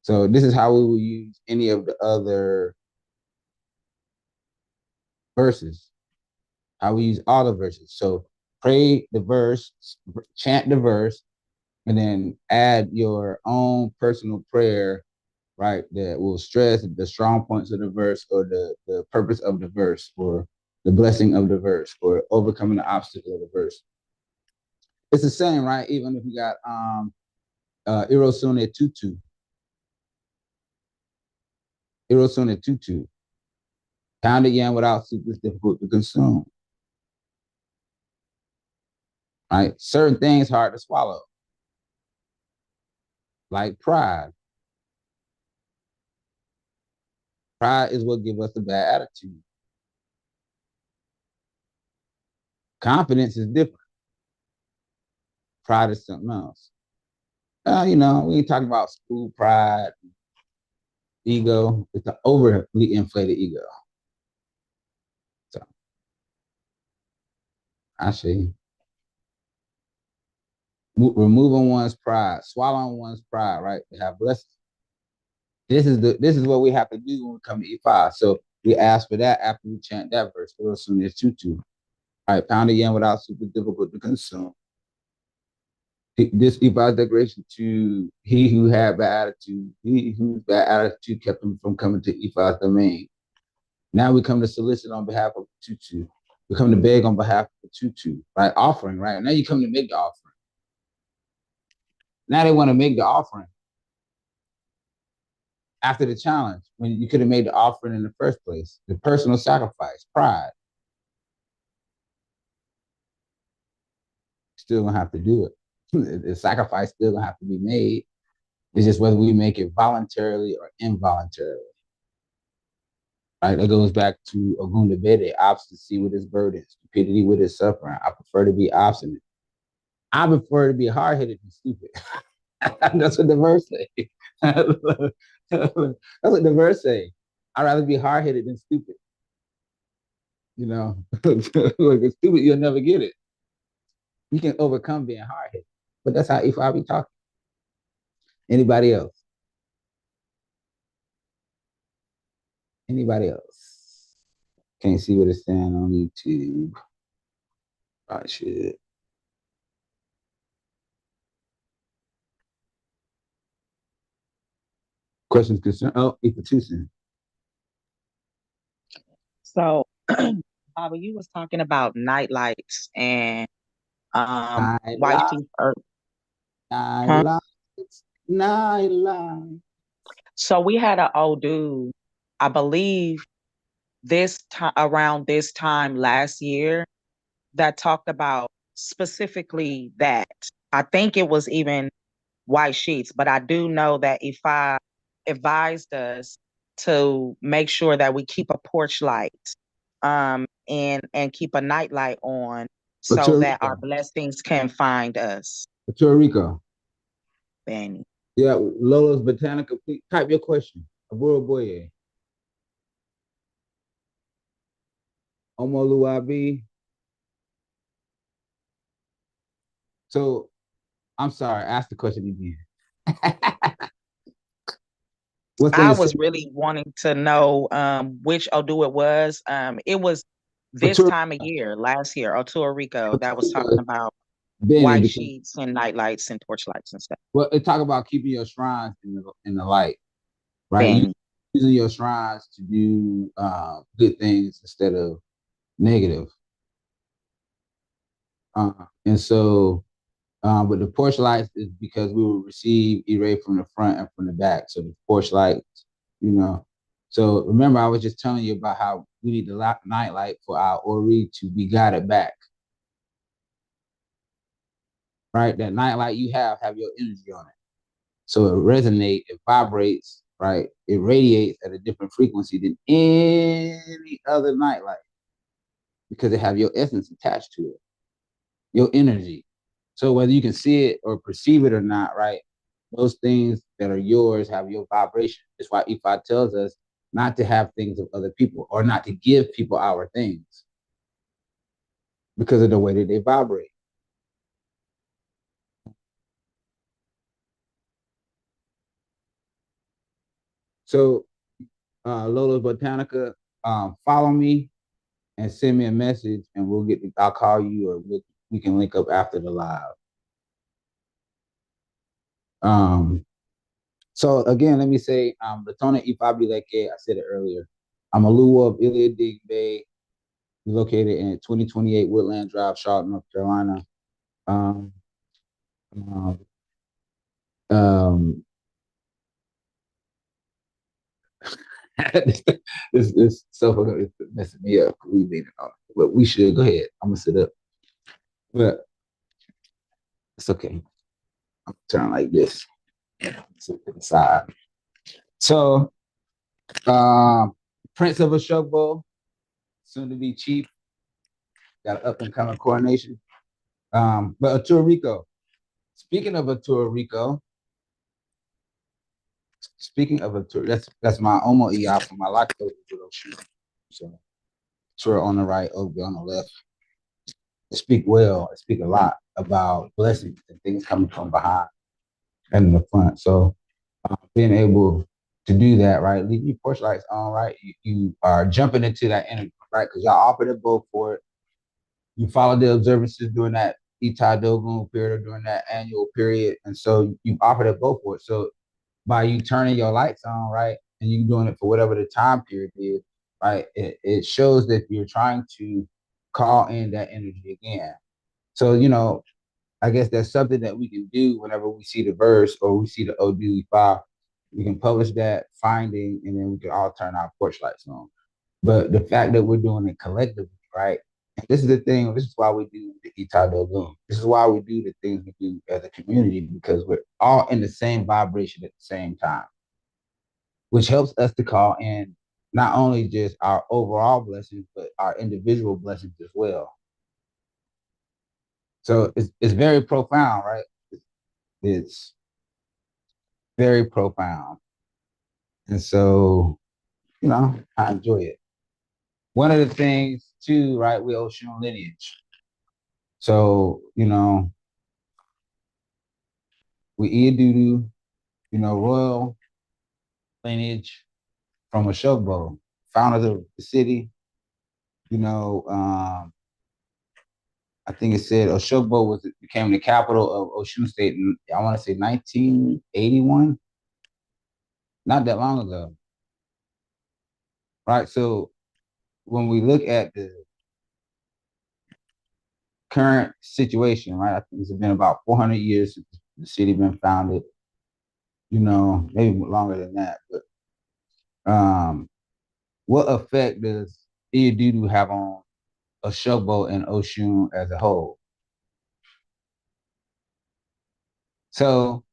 So this is how we will use any of the other verses. How we use all the verses. So pray the verse, chant the verse, and then add your own personal prayer, right? That will stress the strong points of the verse, or the purpose of the verse, or the blessing of the verse, or overcoming the obstacle of the verse. It's the same, right? Even if we got Irosune Tutu. Irosune Tutu. Pounded yam without soup is difficult to consume. Right? Certain things hard to swallow. Like pride. Pride is what gives us a bad attitude. Confidence is different. Pride is something else. We ain't talking about school pride, ego. It's an overly inflated ego. So, I see. Removing one's pride, swallowing one's pride, right? To have blessings. This is what we have to do when we come to E5. So we ask for that after we chant that verse. Real soon as tutu. All right, pound again without super difficult to consume. This E5 declaration to he who had bad attitude, he whose bad attitude kept him from coming to E5's domain. Now we come to solicit on behalf of Tutu. We come to beg on behalf of Tutu, right? Offering, right? Now you come to make the offering. Now they want to make the offering after the challenge, when you could have made the offering in the first place. The personal sacrifice, pride. Still gonna have to do it. The sacrifice still gonna have to be made. It's just whether we make it voluntarily or involuntarily. Right? That goes back to Ogunda Bede, obstinacy with his burdens, stupidity with his suffering. I prefer to be obstinate. I prefer to be hard-headed than stupid. That's what the verse say. That's what the verse say. I'd rather be hard-headed than stupid. You know, look, it's stupid. You'll never get it. You can overcome being hard headed, but that's how if I be talking. Anybody else? Anybody else? Can't see what it's saying on YouTube. I should. Questions, concern. Oh, Tucson. So, Baba, you was talking about night lights and Night white light, sheep earth. night Huh? lights, night light. So we had an old dude, I believe this time around this time last year that talked about specifically that. I think it was even white sheets, but I do know that if I advised us to make sure that we keep a porch light and keep a night light on so Puerto that our Rico. blessings can find us. Puerto Rico. Benny. Yeah, Lola's Botanica. Please type your question. Aburo Boye. Omoluabi. So I'm sorry, ask the question again. What's I the was really wanting to know which Odu it was. It was this Puerto, time of year, last year, Puerto Rico, that was Rico talking about Benny, white because sheets and night lights and porch lights and stuff. well, it talk about keeping your shrines in the light, right? You Benny. using your shrines to do good things instead of negative. And so with the porch lights is because we will receive E-ray from the front and from the back. So the porch lights, you know. So remember, I was just telling you about how we need the night light for our Ori to be guided back. Right? That night light you have your energy on it. So it resonates, it vibrates, right? It radiates at a different frequency than any other night light because it have your essence attached to it, your energy. So whether you can see it or perceive it or not, right? Those things that are yours have your vibration. That's why Ifa tells us not to have things of other people or not to give people our things because of the way that they vibrate. So Lola's Botanica, follow me and send me a message and I'll call you or we can link up after the live. So again, let me say, Latona Ifabileke, I said it earlier. I'm a Luwa of Iliad Dig Bay, located in 2028 Woodland Drive, Charlotte, North Carolina. Um, um, um, this sofa is messing me up. We leave it on, but we should go ahead. I'm gonna sit up, but it's okay. I'm turn like this. Sit to the side. So, Prince of Ashokbo, soon to be chief, got an up and coming coronation. But Arturo Rico, speaking of Arturo Rico, that's my Omo EI for my lactose introduction. So Arturo on the right, Obi on the left. They speak well, they speak a lot about blessings and things coming from behind and in the front. So being able to do that, right? Leave your porch lights on, right? You are jumping into that energy, right? Because y'all offered a both for it. You follow the observances during that Itai Dogun period or during that annual period. And so you offered a both for it. So by you turning your lights on, right? And you doing it for whatever the time period is, right? It shows that you're trying to call in that energy again. So, I guess that's something that we can do whenever we see the verse or we see the OD file. We can publish that finding and then we can all turn our porch lights on. But the fact that we're doing it collectively, right? And this is the thing, this is why we do the Itado Loom. This is why we do the things we do as a community because we're all in the same vibration at the same time, which helps us to call in not only just our overall blessings, but our individual blessings as well. So it's very profound, right? It's very profound. And so, I enjoy it. One of the things, two, right, we're Oshun lineage. So, you know, we Iadudu, you know, royal lineage from Oshogbo, founders of the city. You know, I think it said Oshogbo became the capital of Osun State in, I want to say 1981, not that long ago. Right. So when we look at the current situation, right, I think it's been about 400 years since the city been founded, you know, maybe longer than that. But what effect does Iadudu have on Oshogbo and Oshun as a whole? So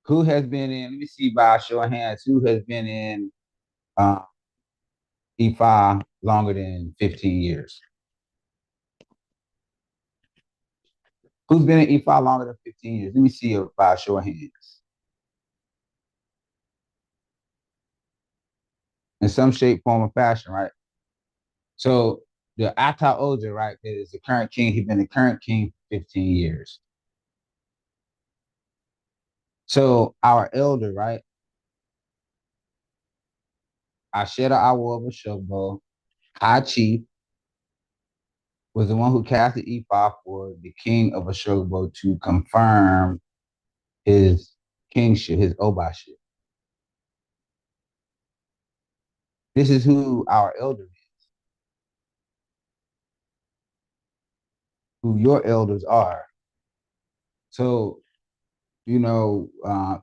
who has been in, let me see by a show of hands, who has been in Ifa longer than 15 years? Who's been in Ifa longer than 15 years? Let me see by a show of hands. In some shape, form, or fashion, right? So the Ata Oja, right, that is the current king, he's been the current king for 15 years. So our elder, right, Ashera Awo of Oshogbo, High Chief, was the one who cast the Ifa for the king of Oshogbo to confirm his kingship, his Obaship. This is who our elder is, who your elders are. So, you know,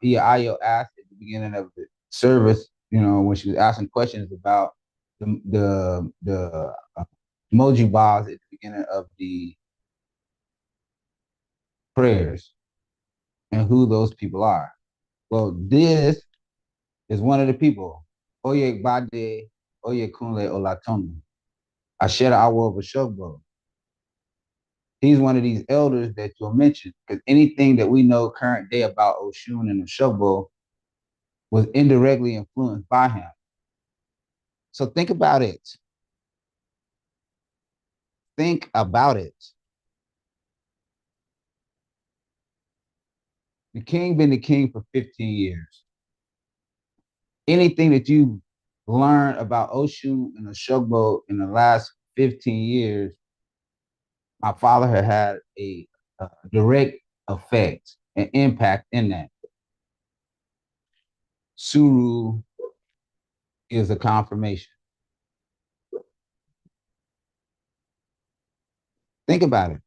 Iya Ayo asked at the beginning of the service, you know, when she was asking questions about the emoji bars at the beginning of the prayers and who those people are. Well, this is one of the people. Oye Bade, Oye Kunle Olatonu, Ashera Awo Oshogbo. He's one of these elders that you'll mention, because anything that we know current day about Oshun and Oshogbo was indirectly influenced by him. So think about it. Think about it. The king been the king for 15 years. Anything that you learn about Oshun and Oshogbo in the last 15 years, my father had a direct effect and impact in that. Suru is a confirmation. Think about it.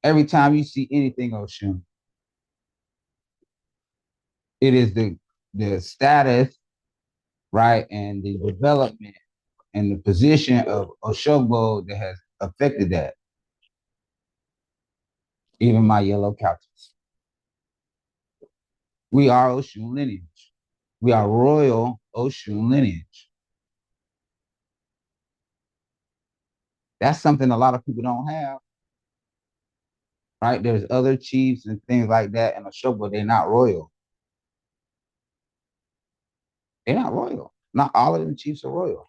Every time you see anything Oshun, it is the status, right, and the development and the position of Oshogbo that has affected that. Even my yellow couches. We are Oshun lineage. We are royal Oshun lineage. That's something a lot of people don't have. Right? There's other chiefs and things like that in Oshogbo, they're not royal. They're not royal. Not all of the chiefs are royal.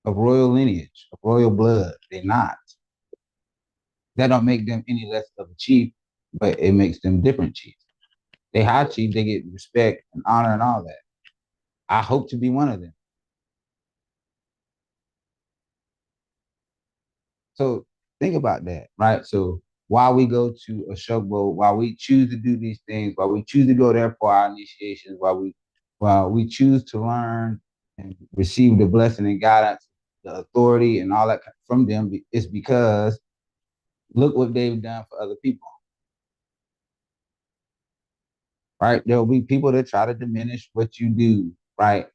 Of royal lineage, of royal blood. They're not. That don't make them any less of a chief, but it makes them different chiefs. They high chief, they get respect and honor and all that. I hope to be one of them. So think about that, right? So while we go to Oshogbo, while we choose to do these things, while we choose to go there for our initiations, while we choose to learn and receive the blessing and guidance, the authority and all that from them, it's because look what they've done for other people. Right? There'll be people that try to diminish what you do, right?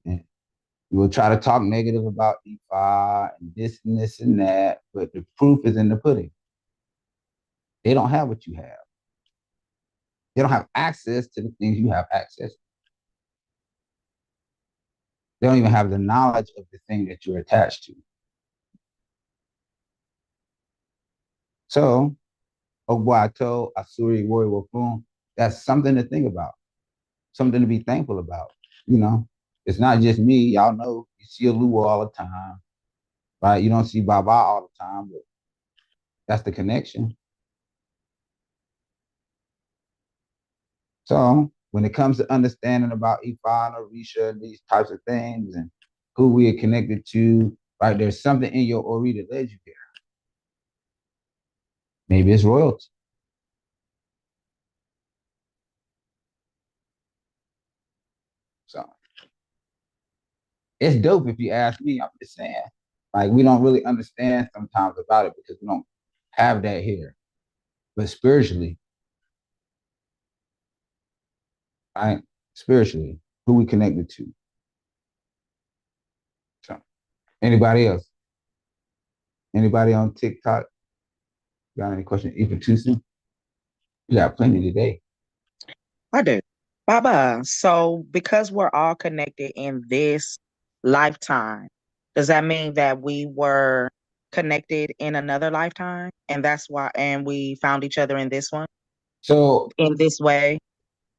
And we'll try to talk negative about Ifa and this and that, but the proof is in the pudding. They don't have what you have. They don't have access to the things you have access to. They don't even have the knowledge of the thing that you're attached to. So, Ogwato, Asuri, Wori, Wafun, that's something to think about, something to be thankful about. You know, it's not just me. Y'all know You see Oluwa all the time, right? You don't see Baba all the time, but that's the connection. So when it comes to understanding about Ifa and Orisha, these types of things, and who we are connected to, right? There's something in your Ori that led you there. Maybe it's royalty. So it's dope if you ask me. I'm just saying, like, we don't really understand sometimes about it because we don't have that here. But spiritually, right? Spiritually, who we connected to. So anybody else? Anybody on TikTok? Got any questions? Even too soon? We got plenty today. I do. Baba, so because we're all connected in this lifetime, does that mean that we were connected in another lifetime? And that's why, and we found each other in this one, So in this way?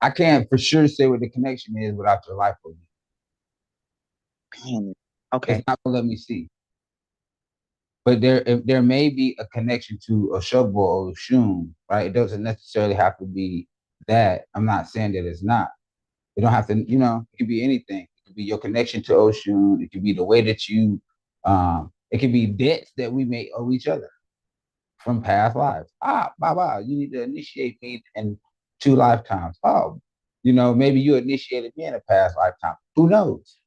I can't for sure say what the connection is without your life with me. Okay. It's not gonna let me see. But there may be a connection to Oshobo or Oshun, right? It doesn't necessarily have to be that. I'm not saying that it's not. It don't have to, it could be anything. It could be your connection to Oshun. It could be the way that you, it could be debts that we may owe each other from past lives. Baba, you need to initiate me in 2 lifetimes. Oh, maybe you initiated me in a past lifetime. Who knows?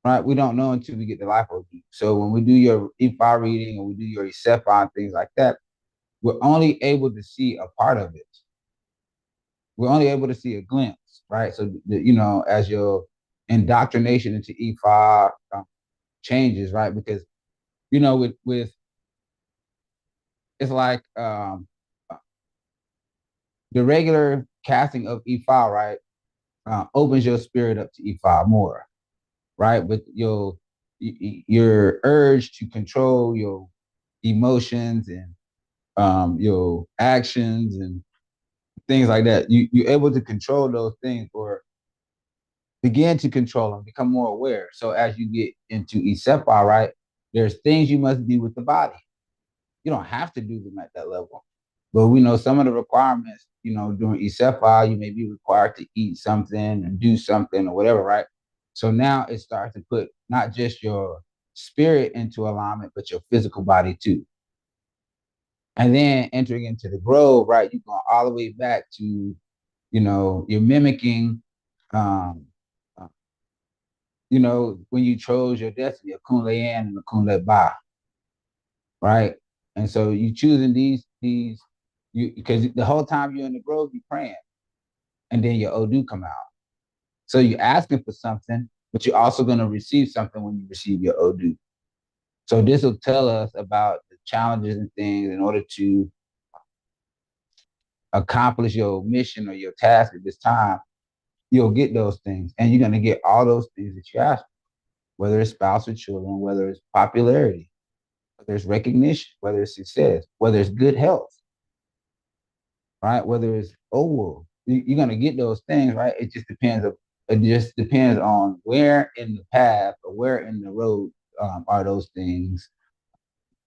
Right? We don't know until we get the life overview. So when we do your Ifa reading and we do your Isefa and things like that, we're only able to see a part of it. We're only able to see a glimpse, right? So, as your indoctrination into Ifa changes, right? Because, with it's like the regular casting of Ifa, right? Opens your spirit up to Ifa more, right? But your urge to control your emotions and your actions and things like that. You're able to control those things or begin to control them, become more aware. So as you get into Isepa, right, there's things you must do with the body. You don't have to do them at that level. But we know some of the requirements, during Isepa, you may be required to eat something and do something or whatever, right? So now it starts to put not just your spirit into alignment, but your physical body too. And then entering into the grove, right? You're going all the way back to, you're mimicking, when you chose your destiny, a Kunle-An and a Kunle-Ba, right? And so you choosing these, because the whole time you're in the grove, you're praying, and then your Odu come out. So you're asking for something, but you're also going to receive something when you receive your Odu. So this will tell us about the challenges and things in order to accomplish your mission or your task at this time. You'll get those things, and you're going to get all those things that you ask for, whether it's spouse or children, whether it's popularity, whether it's recognition, whether it's success, whether it's good health, right? Whether it's you're going to get those things, right? It just depends on where in the path or where in the road are those things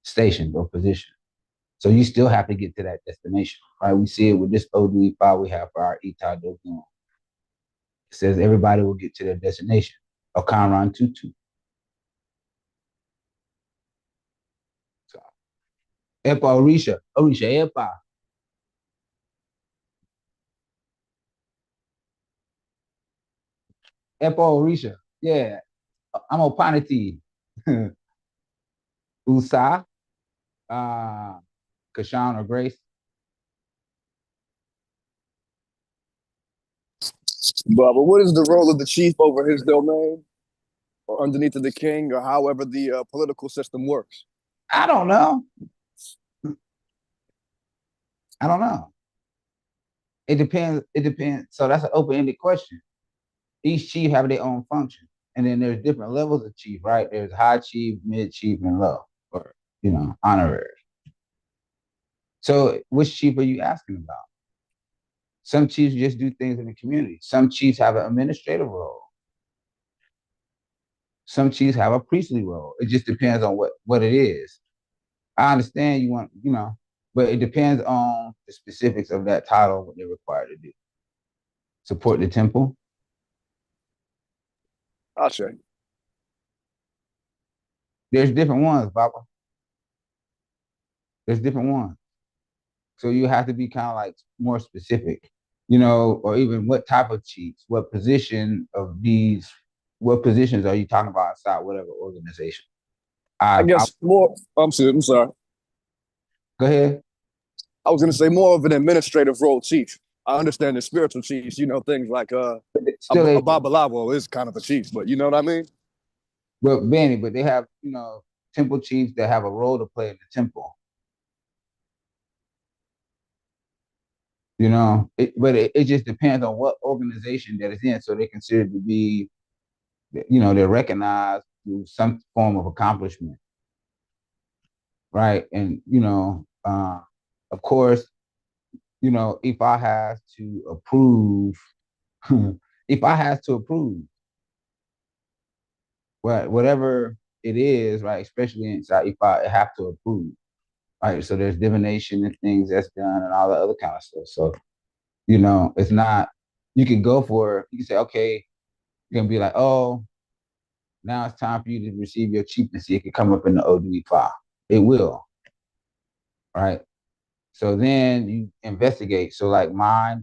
stationed or positioned. So you still have to get to that destination, right? We see it with this Odu Ifa we have for our Ita Dogun. It says everybody will get to their destination. Okanran Tutu. So, Epa Orisha. Orisha Epa. Epa Orisha. Yeah. I'm Opanati. Usa. Kashan or Grace. But what is the role of the chief over his domain or underneath of the king or however the political system works? I don't know. It depends. So that's an open-ended question. Each chief have their own function. And then there's different levels of chief, right? There's high chief, mid chief, and low, or honorary. So which chief are you asking about? Some chiefs just do things in the community. Some chiefs have an administrative role. some chiefs have a priestly role. It just depends on what it is. I understand you want, but it depends on the specifics of that title, what they're required to do. Support the temple. I'll check. There's different ones, Baba. There's different ones. So you have to be kind of like more specific, or even what type of chiefs, what positions are you talking about inside whatever organization? I guess more. I'm sorry. Go ahead. I was going to say more of an administrative role chief. I understand the spiritual chiefs, things like Babalawo is kind of a chief, but you know what I mean? Well, Benny, but they have, temple chiefs that have a role to play in the temple. But it just depends on what organization that it's in. So they're considered to be, they're recognized through some form of accomplishment. Right. And, of course, if I have to approve, whatever it is, right, especially inside, if I have to approve, right? So there's divination and things that's done and all the other kind of stuff. So, it's not, you can say, okay, you're going to be like, oh, now it's time for you to receive your chieftaincy. It can come up in the OD file. It will, right? So then you investigate. So like my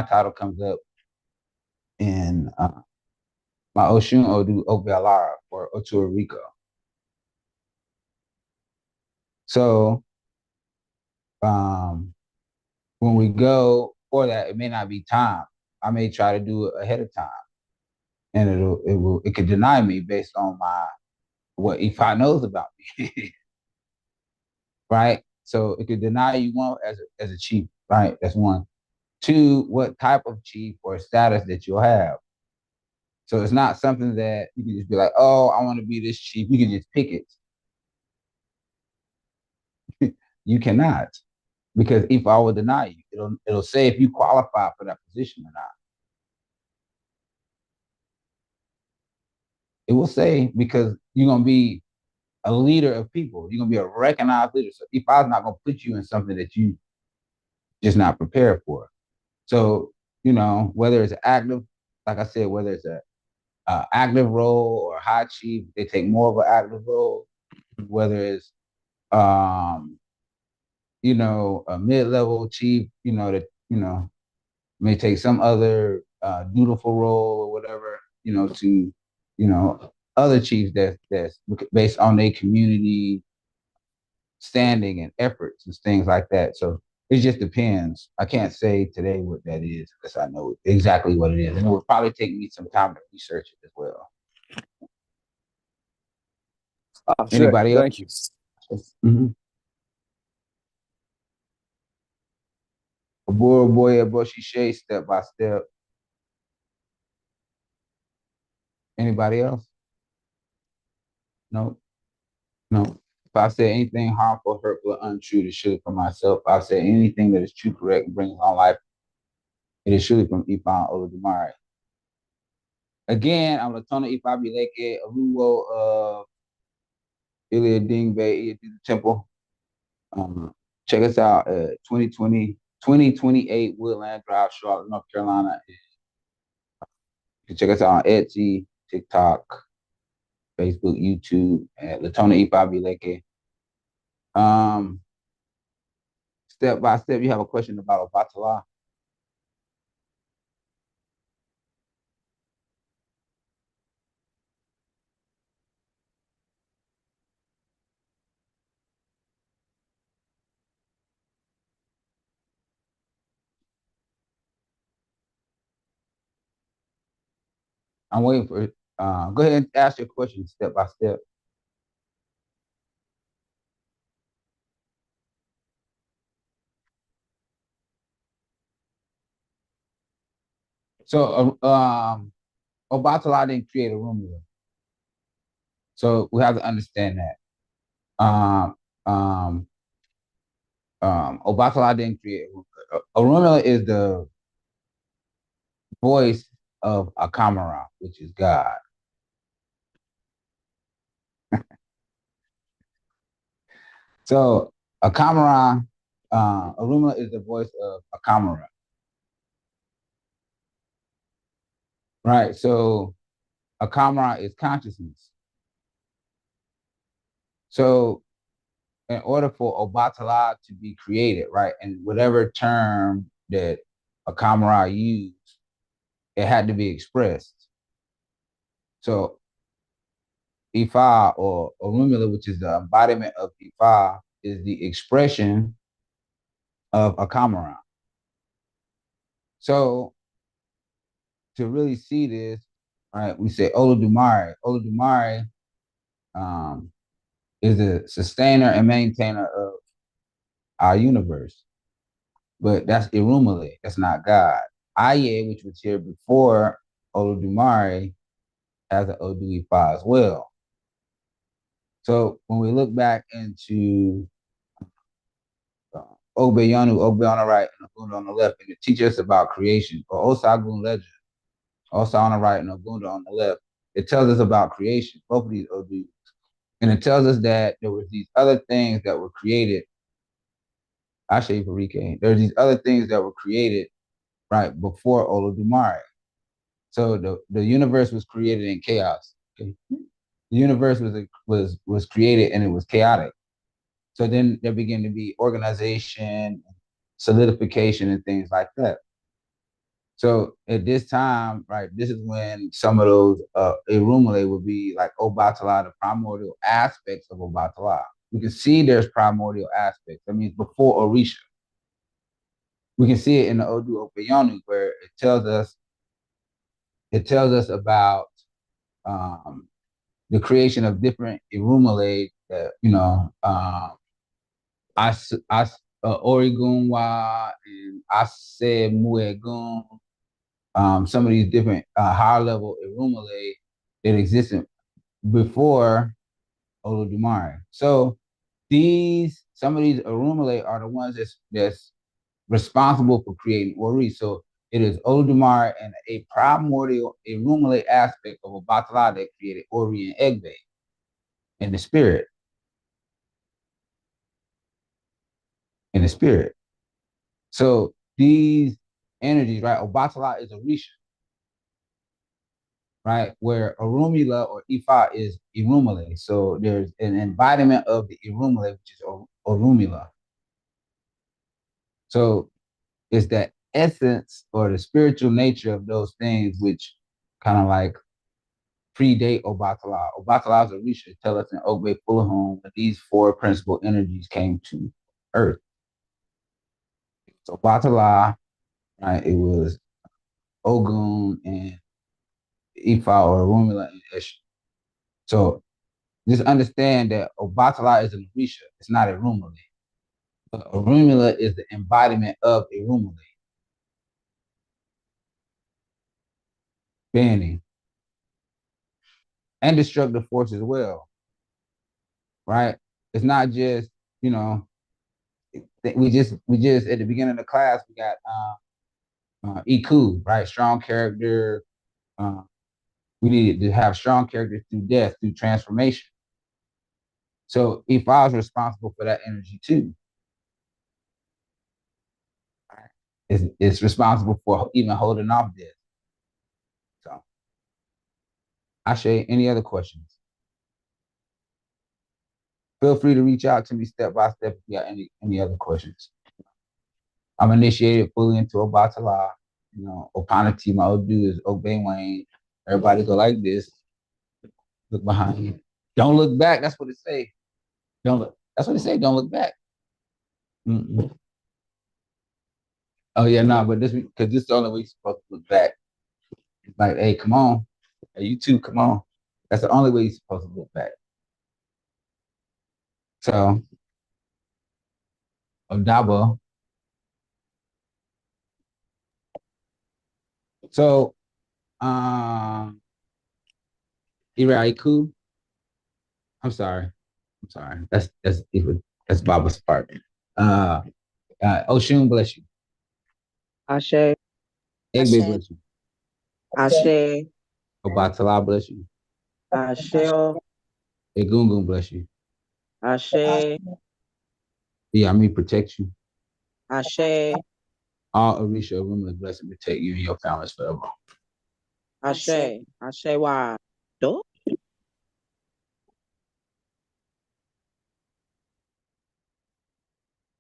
title comes up in my Oshun Odu Obialara or Otua Rico. So when we go for that, it may not be time. I may try to do it ahead of time. And it could deny me based on what Ifa knows about me. Right? So it could deny you one as a chief, right? That's one. Two, what type of chief or status that you'll have. So it's not something that you can just be like, oh, I want to be this chief. You can just pick it. You cannot, because if I will deny you, it'll say if you qualify for that position or not. It will say because you're gonna be a leader of people. You're gonna be a recognized leader. So if I was not gonna put you in something that you just not prepared for. So whether it's active, like I said, whether it's a active role or high chief, they take more of an active role. Whether it's a mid-level chief, that may take some other dutiful role or whatever, to other chiefs that's based on their community standing and efforts and things like that. So it just depends. I can't say today what that is because I know exactly what it is, and it would probably take me some time to research it as well. Anybody else? Thank you. Mm-hmm. Boy, Bushy Shay, step by step. Anybody else? No. If I say anything harmful, hurtful, or untrue, it should from myself. If I say anything that is true, correct, and brings on life, it is surely from Ifan Olodumare. Again, I'm Latona Ifabileke, Aluwo of Ilya Dingbe, Temple. Check us out at 2028 Woodland Drive, Charlotte, North Carolina. You can check us out on Etsy, TikTok, Facebook, YouTube, at Latona Ifabileke. Step by step, you have a question about Obatala. I'm waiting for it. Go ahead and ask your question step by step. So, Obatala didn't create a Romeo. So we have to understand that. Obatala didn't create Orunmila is the voice of Akamara, which is God. So Akamara, Orumila is the voice of Akamara. Right. So Akamara is consciousness. So in order for Obatala to be created, right, and whatever term that Akamara used, it had to be expressed. So Ifa or Orumila, which is the embodiment of Ifa, is the expression of Akamara. So to really see this, right, we say Olodumare. Olodumare is a sustainer and maintainer of our universe. But that's Irumale, that's not God. Aye, which was here before Olodumare, has an Odu Ifa as well. So when we look back into Ogbeyanu on the right and Ogunda on the left, and it teaches us about creation, or Osagun Legend, Osa on the right and Ogunda on the left, it tells us about creation, both of these Odus. And it tells us that there were these other things that were created. Ashe Parike. There's these other things that were created right before Olodumare. So the universe was created in chaos. Okay? The universe was created and it was chaotic. So then there began to be organization, solidification, and things like that. So at this time, right, this is when some of those Irumale would be like Obatala, the primordial aspects of Obatala. We can see there's primordial aspects. I mean, before Orisha. We can see it in the Odu Opeyonu, where it tells us about the creation of different Irumale that, Origunwa and Ase Muegun, some of these different higher level Irumale that existed before Olodumare. So some of these Irumale are the ones that's responsible for creating Ori. So it is Olodumare and a primordial Irumale aspect of Obatala that created Ori and Egbe in the spirit. In the spirit. So these energies, right? Obatala is Orisha, right? Where Orumila or Ifa is Irumale. So there's an embodiment of the Irumale, which is Orumila. So it's that essence or the spiritual nature of those things which kind of like predate Obatala. Obatala's Orisha tell us in Ogbe Fulahum that these four principal energies came to Earth. So Obatala, right, it was Ogun and Ifa or Orumila and Eshu. So just understand that Obatala is an Orisha. It's not a Rumile. But Orumila is the embodiment of a Rumile. Banning. And destructive force as well. Right? It's not just, we just at the beginning of the class we got Iku, right? Strong character. We needed to have strong character through death, through transformation. So Ifa is responsible for that energy too. It's responsible for even holding off death. So, Ashe, any other questions? Feel free to reach out to me step by step if you got any other questions. I'm initiated fully into Obatala. Opanati, my Odu is Ogbe Wayne. Everybody go like this. Look behind you. Don't look back. That's what it say. Don't look. That's what it say. Don't look back. Mm-mm. Oh yeah, no, but this because this is the only way you're supposed to look back. It's like, hey, come on. Hey, you too, come on. That's the only way you're supposed to look back. So, Odabo. So, Iraiku. I'm sorry. That's Baba's part. Oshun bless you. Ashe. Egbe bless you. Ashe. Obatala bless you. Ashe. Egungun bless you. Ashe. protect you. Ashe, All Orisha Oruma bless and protect you and your families forever. Ashe, Ashe, why? Do?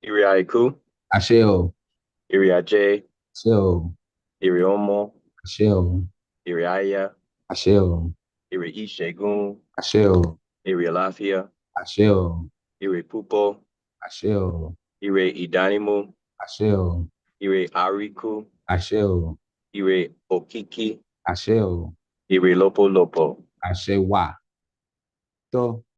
Iri Aiku, Asheo, Iri Aje, Asheo, Iri Omo, Asheo, Iri Aya, Asheo, Iri Ishegun, Asheo, Iri Alafia, Asheo, Iri Pupo, Asheo, Iri Idanimu, Asheo, Iri Ariku, Asheo, Iri Okiki, Asheo, Iri Lopo Lopo. Ashewa. So